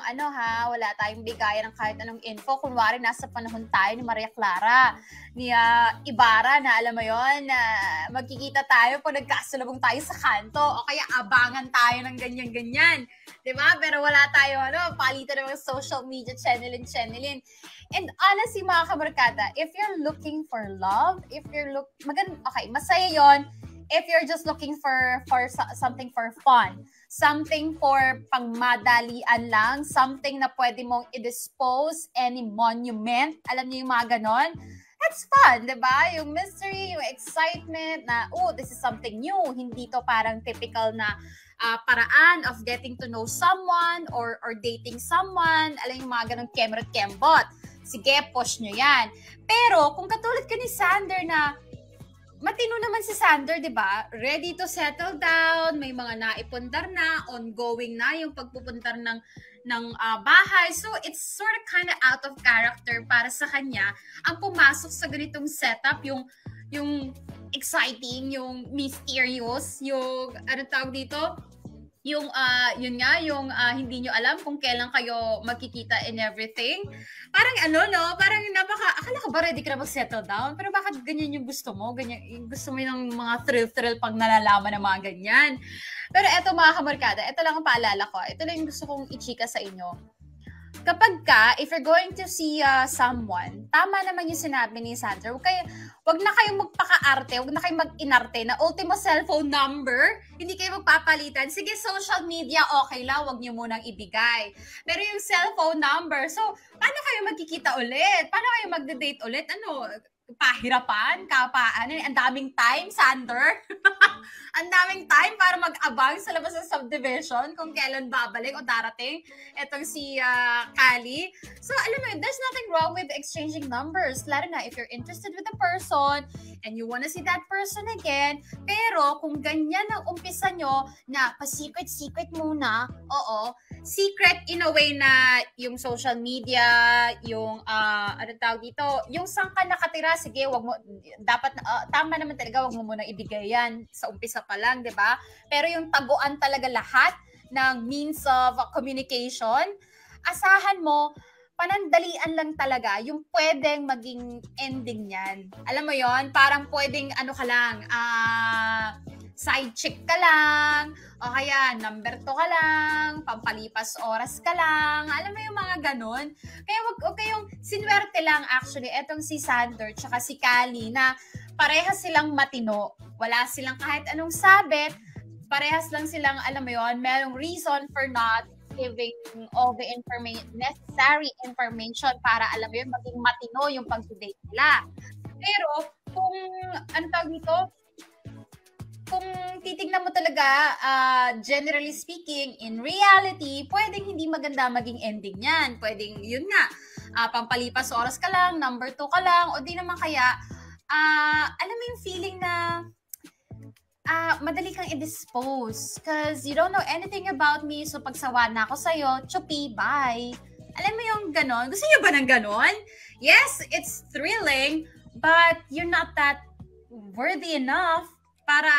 wala tayong bigayan ng kahit anong info. Kunwari, nasa panahon tayo ni Maria Clara, ni Ibarra, na alam mo yon, na magkikita tayo pag nagkasalubong tayo sa kanto, o kaya abangan tayo ng ganyan-ganyan. Diba? Pero wala tayo, palitan ng mga social media channelin. And honestly, mga kabarkada, if you're looking for love, masaya yon. If you're just looking for something for fun, something for pangmadalian lang, something na pwede mong i-dispose any monument, alam niyo yung mga ganon, that's fun, diba? Yung mystery, yung excitement na, this is something new, hindi to parang typical na paraan of getting to know someone or dating someone, alam yung mga ganong kemrot-kembot. Sige, push nyo yan. Pero kung katulad ka ni Sander na matino naman si Sander, di ba? Ready to settle down, may mga naipundar na, ongoing na yung pagpupuntar ng bahay. So, it's sort of kind of out of character para sa kanya ang pumasok sa ganitong setup, yung exciting, yung mysterious, yung, tawag dito? Yung, hindi nyo alam kung kailan kayo magkikita and everything. Parang parang akala ka ba ready ka na mag-settle down? Pero bakit ganyan yung gusto mo? Ganyan, gusto mo yung mga thrill pag nalalaman ng mga ganyan. Pero eto mga kamarkada, eto lang ang paalala ko. Ito lang yung gusto kong i-chika sa inyo. If you're going to see someone, tama naman yung sinabi ni Sandra, wag na kayong magpaka-arte, wag na kayong mag-inarte na ultimo cellphone number, hindi kayo magpapalitan. Sige, social media, okay lang, wag nyo munang ibigay. Pero yung cellphone number, so, paano kayo magkikita ulit? Paano kayo magde-date ulit? Pahirapan, kapaan, ang daming time, Sander. Ang daming time para mag-abang sa labas ng subdivision kung kailan babalik o darating etong si Callie. So, alam mo, there's nothing wrong with exchanging numbers. Lalo na if you're interested with a person and you wanna see that person again. Pero kung ganyan ang umpisa nyo na pa-secret muna, secret in a way na yung social media, yung, tawag dito, yung saan ka nakatira, sige, wag mo, dapat, tama naman talaga, wag mo muna ibigay yan sa umpisa pa lang, di ba? Pero yung taguan talaga lahat ng means of communication, asahan mo, panandalian lang talaga yung pwedeng maging ending yan. Alam mo yon, parang pwedeng ka lang, side chick ka lang, o kaya number 2 ka lang, pampalipas oras ka lang, alam mo yung mga ganun. Kaya wag kayong sinwerte lang actually, etong si Sander tsaka si Callie na parehas silang matino, wala silang kahit anong sabit, parehas lang silang, alam mo yon, merong reason for not giving all the necessary information para, alam mo yun, maging matino yung pag-date nila. Pero, kung, tawag dito, kung titignan mo talaga, generally speaking, in reality, pwedeng hindi maganda maging ending yan. Pwedeng, yun nga, pampalipas oras ka lang, number 2 ka lang, o di naman kaya, alam mo yung feeling na, madali kang i-dispose because you don't know anything about me, so pagsawa na ako sa'yo, chupi, bye. Alam mo yung ganon? Gusto niyo ba ng ganon? Yes, it's thrilling, but you're not that worthy enough para,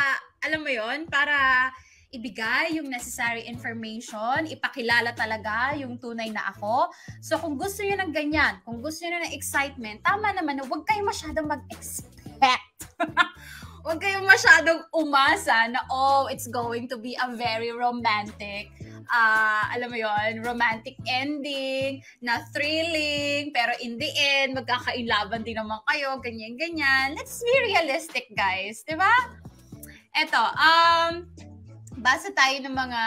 alam mo yon, para ibigay yung necessary information, ipakilala talaga yung tunay na ako. So kung gusto niyo ng ganyan, kung gusto niyo ng excitement, tama naman na huwag kayo masyadong mag-expect. Huwag kayong masyadong umasa na, oh, it's going to be a very romantic, alam mo yon, romantic ending, na thrilling, pero in the end, magkakainlaban din naman kayo, ganyan-ganyan. Let's be realistic, guys. Diba? Eto, basa tayo ng mga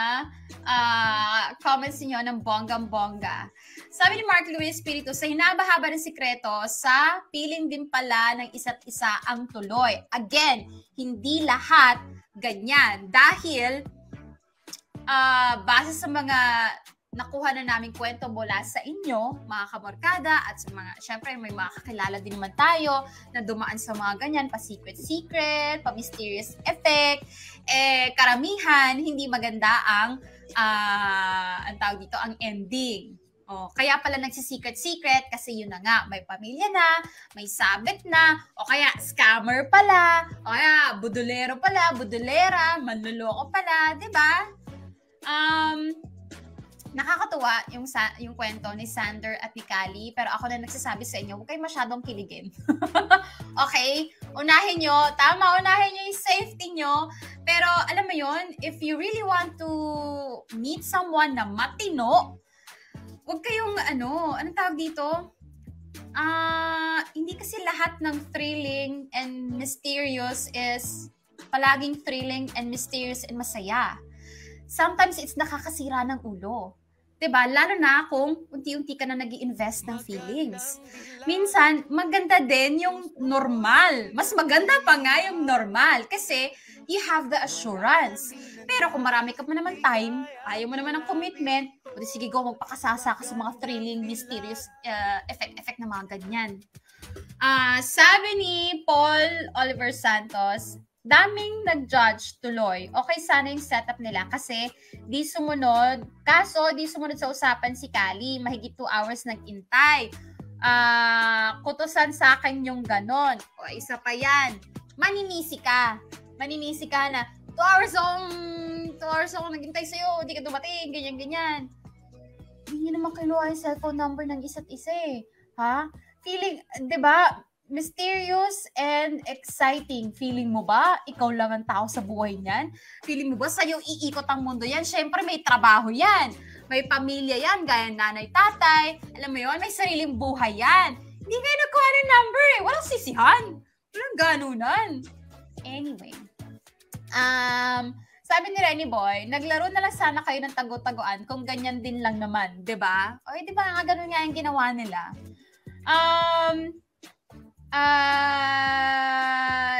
comments niyo ng bonggang-bongga. Sabi ni Mark Luis Espiritu, sa hinabahaba ng sikreto, sa piling din pala ng isa't isa ang tuloy. Again, hindi lahat ganyan. Dahil, base sa mga nakuha na naming kwento mula sa inyo, mga kamorkada, at sa mga, syempre may mga kakilala din naman tayo na dumaan sa mga ganyan, pa-secret-secret, pa-mysterious effect, karamihan, hindi maganda ang tawag dito, ang ending. Kaya pala nagsisecret-secret kasi yun na nga, may pamilya na, may sabit na, o kaya scammer pala, o kaya budulero pala, budulera, manluloko pala, di ba? Nakakatuwa yung kwento ni Sander at ni Kali, pero ako na nagsasabi sa inyo, huwag kayo masyadong kiligin. Okay? Unahin nyo yung safety nyo, pero alam mo yun, if you really want to meet someone na matino, huwag kayong, anong tawag dito? Hindi kasi lahat ng thrilling and mysterious is palaging thrilling and mysterious and masaya. Sometimes it's nakakasira ng ulo. Diba? Lalo na kung unti-unti ka na nag-i-invest ng feelings. Minsan, maganda din yung normal. Mas maganda pa nga yung normal kasi you have the assurance. Pero kung marami ka pa naman time, ayaw mo naman ng commitment, o sige go, magpakasasa ka sa mga thrilling, mysterious effect na mga ganyan. Sabi ni Paul Oliver Santos, daming nag-judge tuloy. Okay sana yung setup nila kasi di sumunod sa usapan si Kali. Mahigit 2 hours nag-intay. Kutusan sa akin yung ganon. O isa pa yan. Maninisi ka na 2 hours akong nag-intay sa'yo. Di ka dumating. Ganyan. Hindi nyo naman kinuha yung cellphone number ng isa't isa eh. Ha? Feeling, di ba? Mysterious and exciting. Feeling mo ba, ikaw lang ang tao sa buhay niyan? Feeling mo ba, sa'yo iikot ang mundo yan? Siyempre, may trabaho yan. May pamilya yan, gaya nanay, tatay. Alam mo yun, may sariling buhay yan. Hindi kayo nagkuha ng number eh. Walang sisihan. Walang ganunan. Anyway. Sabi ni Renny Boy, naglaro na lang sana kayo ng tago-taguan kung ganyan din lang naman. Diba? O, diba nga ganun nga yung ginawa nila.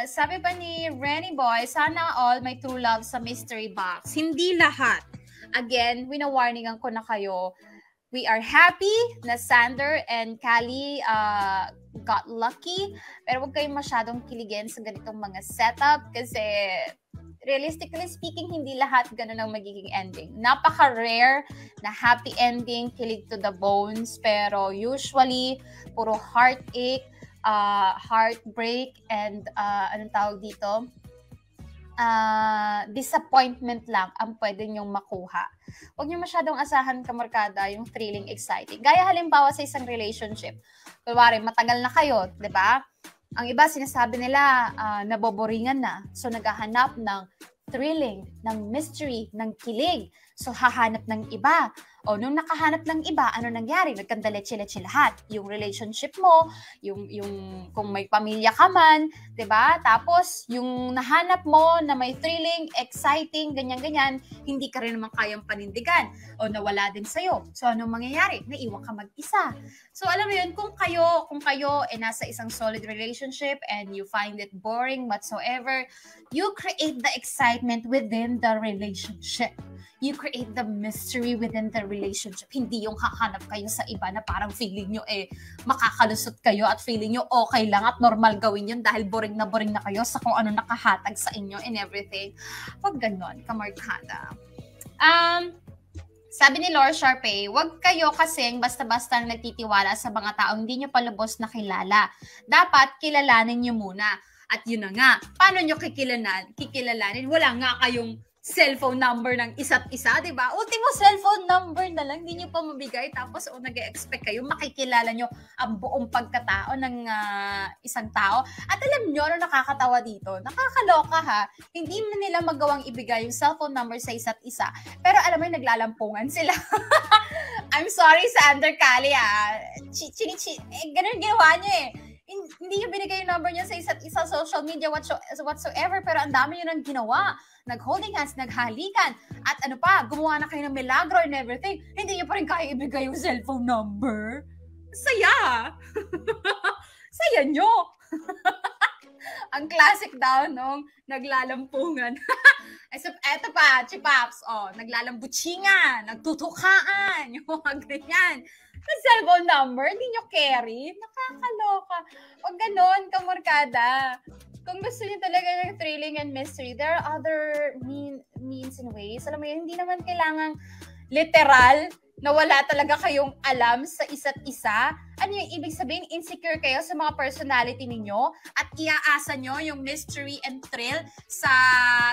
Sabi pa ni Renny Boy, sana all may true love sa mystery box. Hindi lahat. Again, winawarningan ko na kayo. We are happy na Sander and Kali got lucky. Pero huwag kayong masyadong kiligin sa ganitong mga setup kasi realistically speaking, hindi lahat ganun ang magiging ending. Napaka-rare na happy ending, kilig to the bones. Pero usually, puro heartache, heartbreak, and anong tawag dito? Disappointment lang ang pwede nyong makuha. Huwag nyo masyadong asahan, kamarkada, yung thrilling, exciting. Gaya halimbawa sa isang relationship. Kunwari, matagal na kayo, di ba? Ang iba, sinasabi nila, naboboringan na. So, naghahanap ng thrilling, ng mystery, ng kilig. So, hahanap ng iba. O, nung nakahanap ng iba, ano nangyari? Nagkandaletse-letse lahat. Yung relationship mo, yung kung may pamilya ka man, diba? Tapos, yung nahanap mo na may thrilling, exciting, ganyan-ganyan, hindi ka rin naman kayang panindigan. O, nawala din sa'yo. So, anong mangyayari? Naiwan ka mag-isa. So, alam mo yun, kung kayo nasa isang solid relationship and you find it boring whatsoever, you create the excitement within the relationship. You create the mystery within the relationship. Hindi yung hahanap kayo sa iba na parang feeling nyo makakalusot kayo at feeling nyo okay lang at normal gawin yun dahil boring na kayo sa kung ano nakahatag sa inyo and everything. Huwag ganon, kamarkada. Sabi ni Laura Sharpay, huwag kayo kasing basta-basta nagtitiwala sa mga taong hindi nyo palubos na kilala. Dapat kilalanin nyo muna. At yun na nga, paano nyo kikilalanin? Wala nga kayong cellphone number ng isa't isa, di ba? Ultimo cellphone number na lang, hindi nyo pa mabigay. Tapos, nag-expect kayo, makikilala nyo ang buong pagkatao ng isang tao. At alam nyo, ano nakakatawa dito? Nakakaloka ha. Hindi na nila magawang ibigay yung cellphone number sa isa't isa. Pero alam mo, naglalampungan sila. I'm sorry, Sander Kali ganun ginawa nyo eh. Hindi nyo binigay yung number niya sa isa't isa, social media, whatsoever, pero ang dami nyo nang ginawa. Nag-holding hands, naghalikan, at ano pa, gumawa na kayo ng milagro and everything. Hindi nyo pa rin kaya ibigay yung cellphone number. Saya! Saya nyo! Ang classic daw nung naglalampungan. Eto pa, Chipaps, naglalambutsingan, nagtutukaan, yung mga ganyan. Ang cellphone number, hindi nyo carry. Nakakaloka. Huwag ganon, kamorkada. Kung gusto niyo talaga ng thrilling and mystery, there are other means and ways. Alam mo yun, hindi naman kailangang literal na wala talaga kayong alam sa isa't isa. Ano yung ibig sabihin? Insecure kayo sa mga personality ninyo at iaasa nyo yung mystery and thrill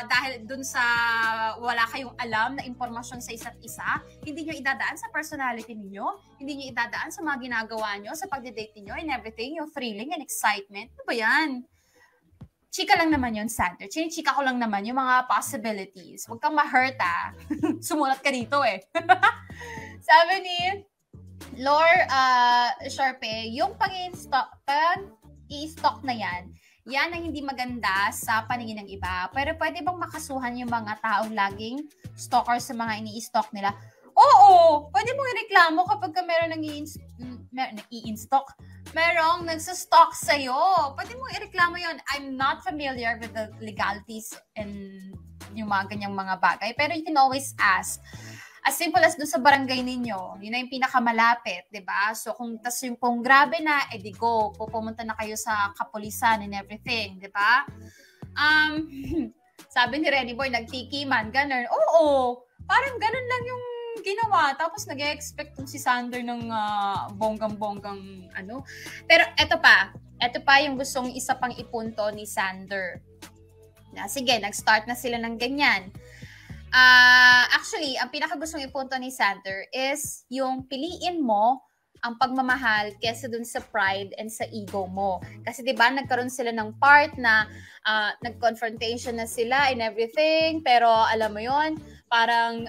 dahil dun sa wala kayong alam na impormasyon sa isa't isa. Hindi nyo idadaan sa personality ninyo. Hindi nyo idadaan sa mga ginagawa nyo, sa pagdidate nyo and everything, yung thrilling and excitement. Ano ba yan? Chika lang naman yun, Sander. Chika ko lang naman yung mga possibilities. Huwag kang ma-hurt, Sumulat ka dito, eh. Sabi ni Lore Sharpe, yung pag-i-stalk na yan ang hindi maganda sa paningin ng iba. Pero pwede bang makasuhan yung mga taong laging stalker sa mga ini-stalk nila? Oo! Pwede mong ireklamo kapag meron merong nagsastalk sa'yo. Pwede mong ireklamo yun. I'm not familiar with the legalities and yung mga ganyang mga bagay. Pero you can always ask. As simple as doon sa barangay ninyo, yun na yung pinakamalapit, di ba? So kung grabe na, edi go, pupunta na kayo sa kapulisan and everything, di ba? Sabi ni Renny Boy, nagtikiman, ganun. Oo, parang ganun lang yung ginawa. Tapos nag-expect si Sander ng bonggang-bonggang ano. Pero eto pa yung gustong isa pang ipunto ni Sander. Sige, nag-start na sila ng ganyan. Actually, ang pinakagustong ipunto ni Sander is yung piliin mo ang pagmamahal kesa dun sa pride and sa ego mo. Kasi diba, nagkaroon sila ng part na nag-confrontation na sila and everything, pero alam mo yon parang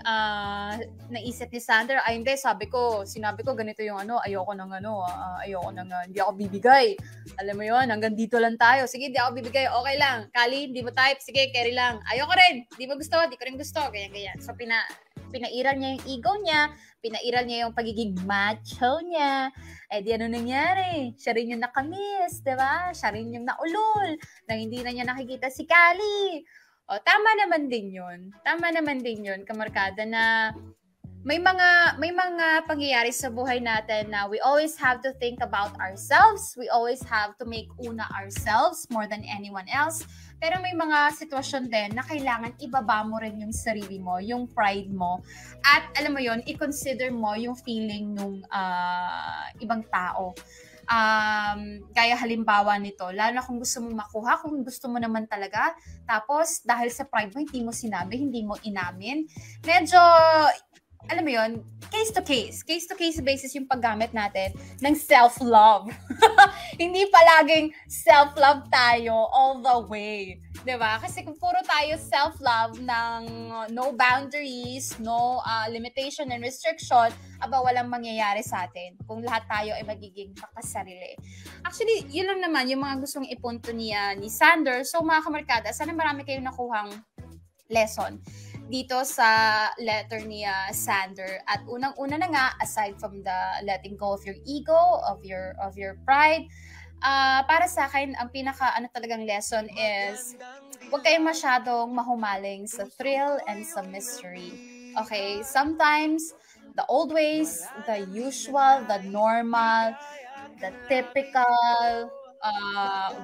naisip ni Sander, hindi, sinabi ko ganito yung ayoko nang hindi ako bibigay. Alam mo yon, hanggang dito lang tayo. Sige, hindi ako bibigay, okay lang. Kali, hindi mo type, sige, carry lang. Ayoko rin, di mo gusto, di ko rin gusto, ganyan. So, pinairal niya yung ego niya, pinairal niya yung pagiging macho niya. Di ano nangyari? Siya rin yung nakamiss, diba? Siya rin yung naulol, na hindi na niya nakikita si Kali. Tama naman din yun, kamarkada, na may mga pangyayari sa buhay natin na we always have to think about ourselves. We always have to make una ourselves more than anyone else. Pero may mga sitwasyon din na kailangan ibaba mo rin yung sarili mo, yung pride mo. At alam mo yon, i-consider mo yung feeling ng ibang tao. Gaya halimbawa nito, lalo na kung gusto mo makuha, kung gusto mo naman talaga, tapos dahil sa pride mo, hindi mo sinabi, hindi mo inamin, medyo, alam mo yun, case to case basis yung paggamit natin ng self-love. Hindi palaging self-love tayo all the way. Diba? Kasi kung puro tayo self-love ng no boundaries, no limitation and restriction, walang mangyayari sa atin kung lahat tayo ay magiging makasarili. Actually, yun lang naman yung mga gustong ipunto ni Sander. So mga kamarkada, sana marami kayong nakuhang lesson dito sa letter ni Sander. At unang-una na nga, aside from the letting go of your ego, of your pride, para sa akin, ang talagang lesson is huwag kayong masyadong mahumaling sa thrill and sa mystery. Okay? Sometimes, the old ways, the usual, the normal, the typical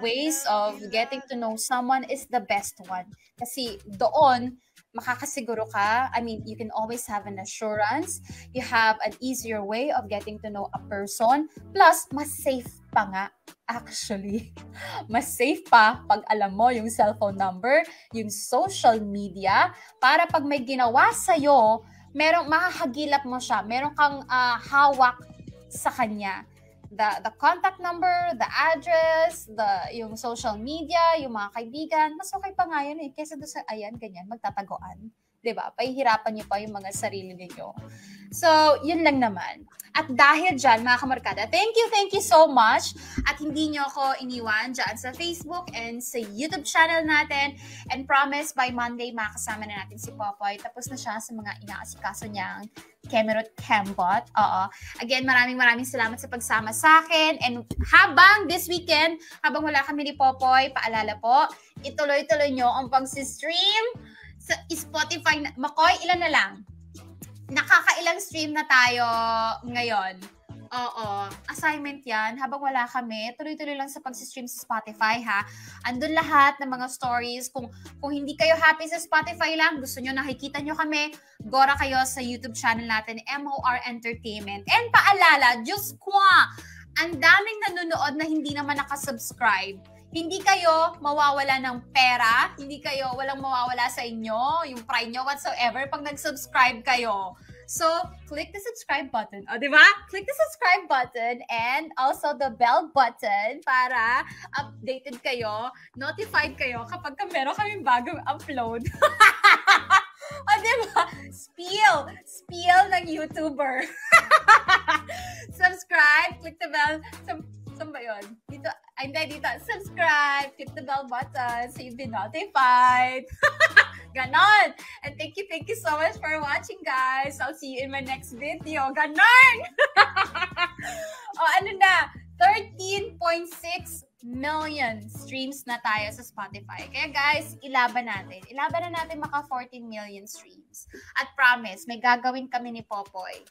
ways of getting to know someone is the best one. Kasi doon, makakasiguro ka, you can always have an assurance, you have an easier way of getting to know a person, plus, mas safe pa nga. Actually, mas safe pa pag alam mo yung cellphone number, yung social media, para pag may ginawa sa'yo, makahagilap mo siya, meron kang hawak sa kanya. The contact number, the address, yung social media, yung mga kaibigan, mas okay pa nga yun kesa doon sa, ganyan, magtataguan. Diba? Pahihirapan niyo pa yung mga sarili niyo. So, yun lang naman. At dahil dyan, mga kamarkada, thank you so much. At hindi niyo ako iniwan dyan sa Facebook and sa YouTube channel natin. And promise, by Monday, makasama na natin si Popoy. Tapos na siya sa mga inaasikaso niyang Kemerut Kembot. Oo. Again, maraming salamat sa pagsama sa akin. And habang this weekend, habang wala kami ni Popoy, paalala po, ituloy-tuloy nyo ang pag-stream sa Spotify. Makoy, ilan na lang? Nakakailang stream na tayo ngayon. Oo. Assignment yan. Habang wala kami, tuloy-tuloy lang sa pag-stream sa Spotify, ha? Andun lahat ng mga stories. Kung hindi kayo happy sa Spotify lang, gusto nyo nakikita nyo kami, gora kayo sa YouTube channel natin, MOR Entertainment. And paalala, Diyos kwa, ang daming nanonood na hindi naman nakasubscribe. Hindi kayo mawawala ng pera, walang mawawala sa inyo, yung pride nyo whatsoever pag nag-subscribe kayo. So, click the subscribe button. O, di ba? Click the subscribe button and also the bell button para updated kayo, notified kayo kapag meron kaming bagong upload. O, di ba? Spiel ng YouTuber. Subscribe, click the bell. Saan ba yun? Dito. Subscribe, click the bell button so you'll be notified. Ganon. And thank you so much for watching, guys. I'll see you in my next video. Ganon! O, 13.6 million streams na tayo sa Spotify. Kaya guys, ilaban na natin maka 14 million streams. At promise, may gagawin kami ni Popoy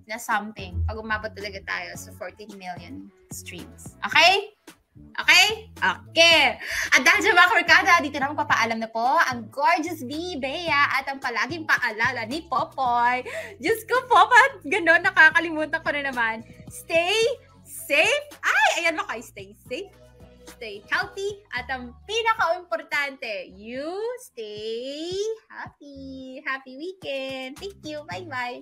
na something pag umabot talaga tayo sa 14 million streams. Okay? At dahil dyan mga kamarkada, dito na magpapaalam na po ang gorgeous Bea at ang palaging paalala ni Popoy. Diyos ko po, gano'n, nakakalimutan ko na naman. Stay safe. Ayan mo kayo, stay safe. Stay healthy. At ang pinaka-importante, you stay happy. Happy weekend. Thank you. Bye-bye.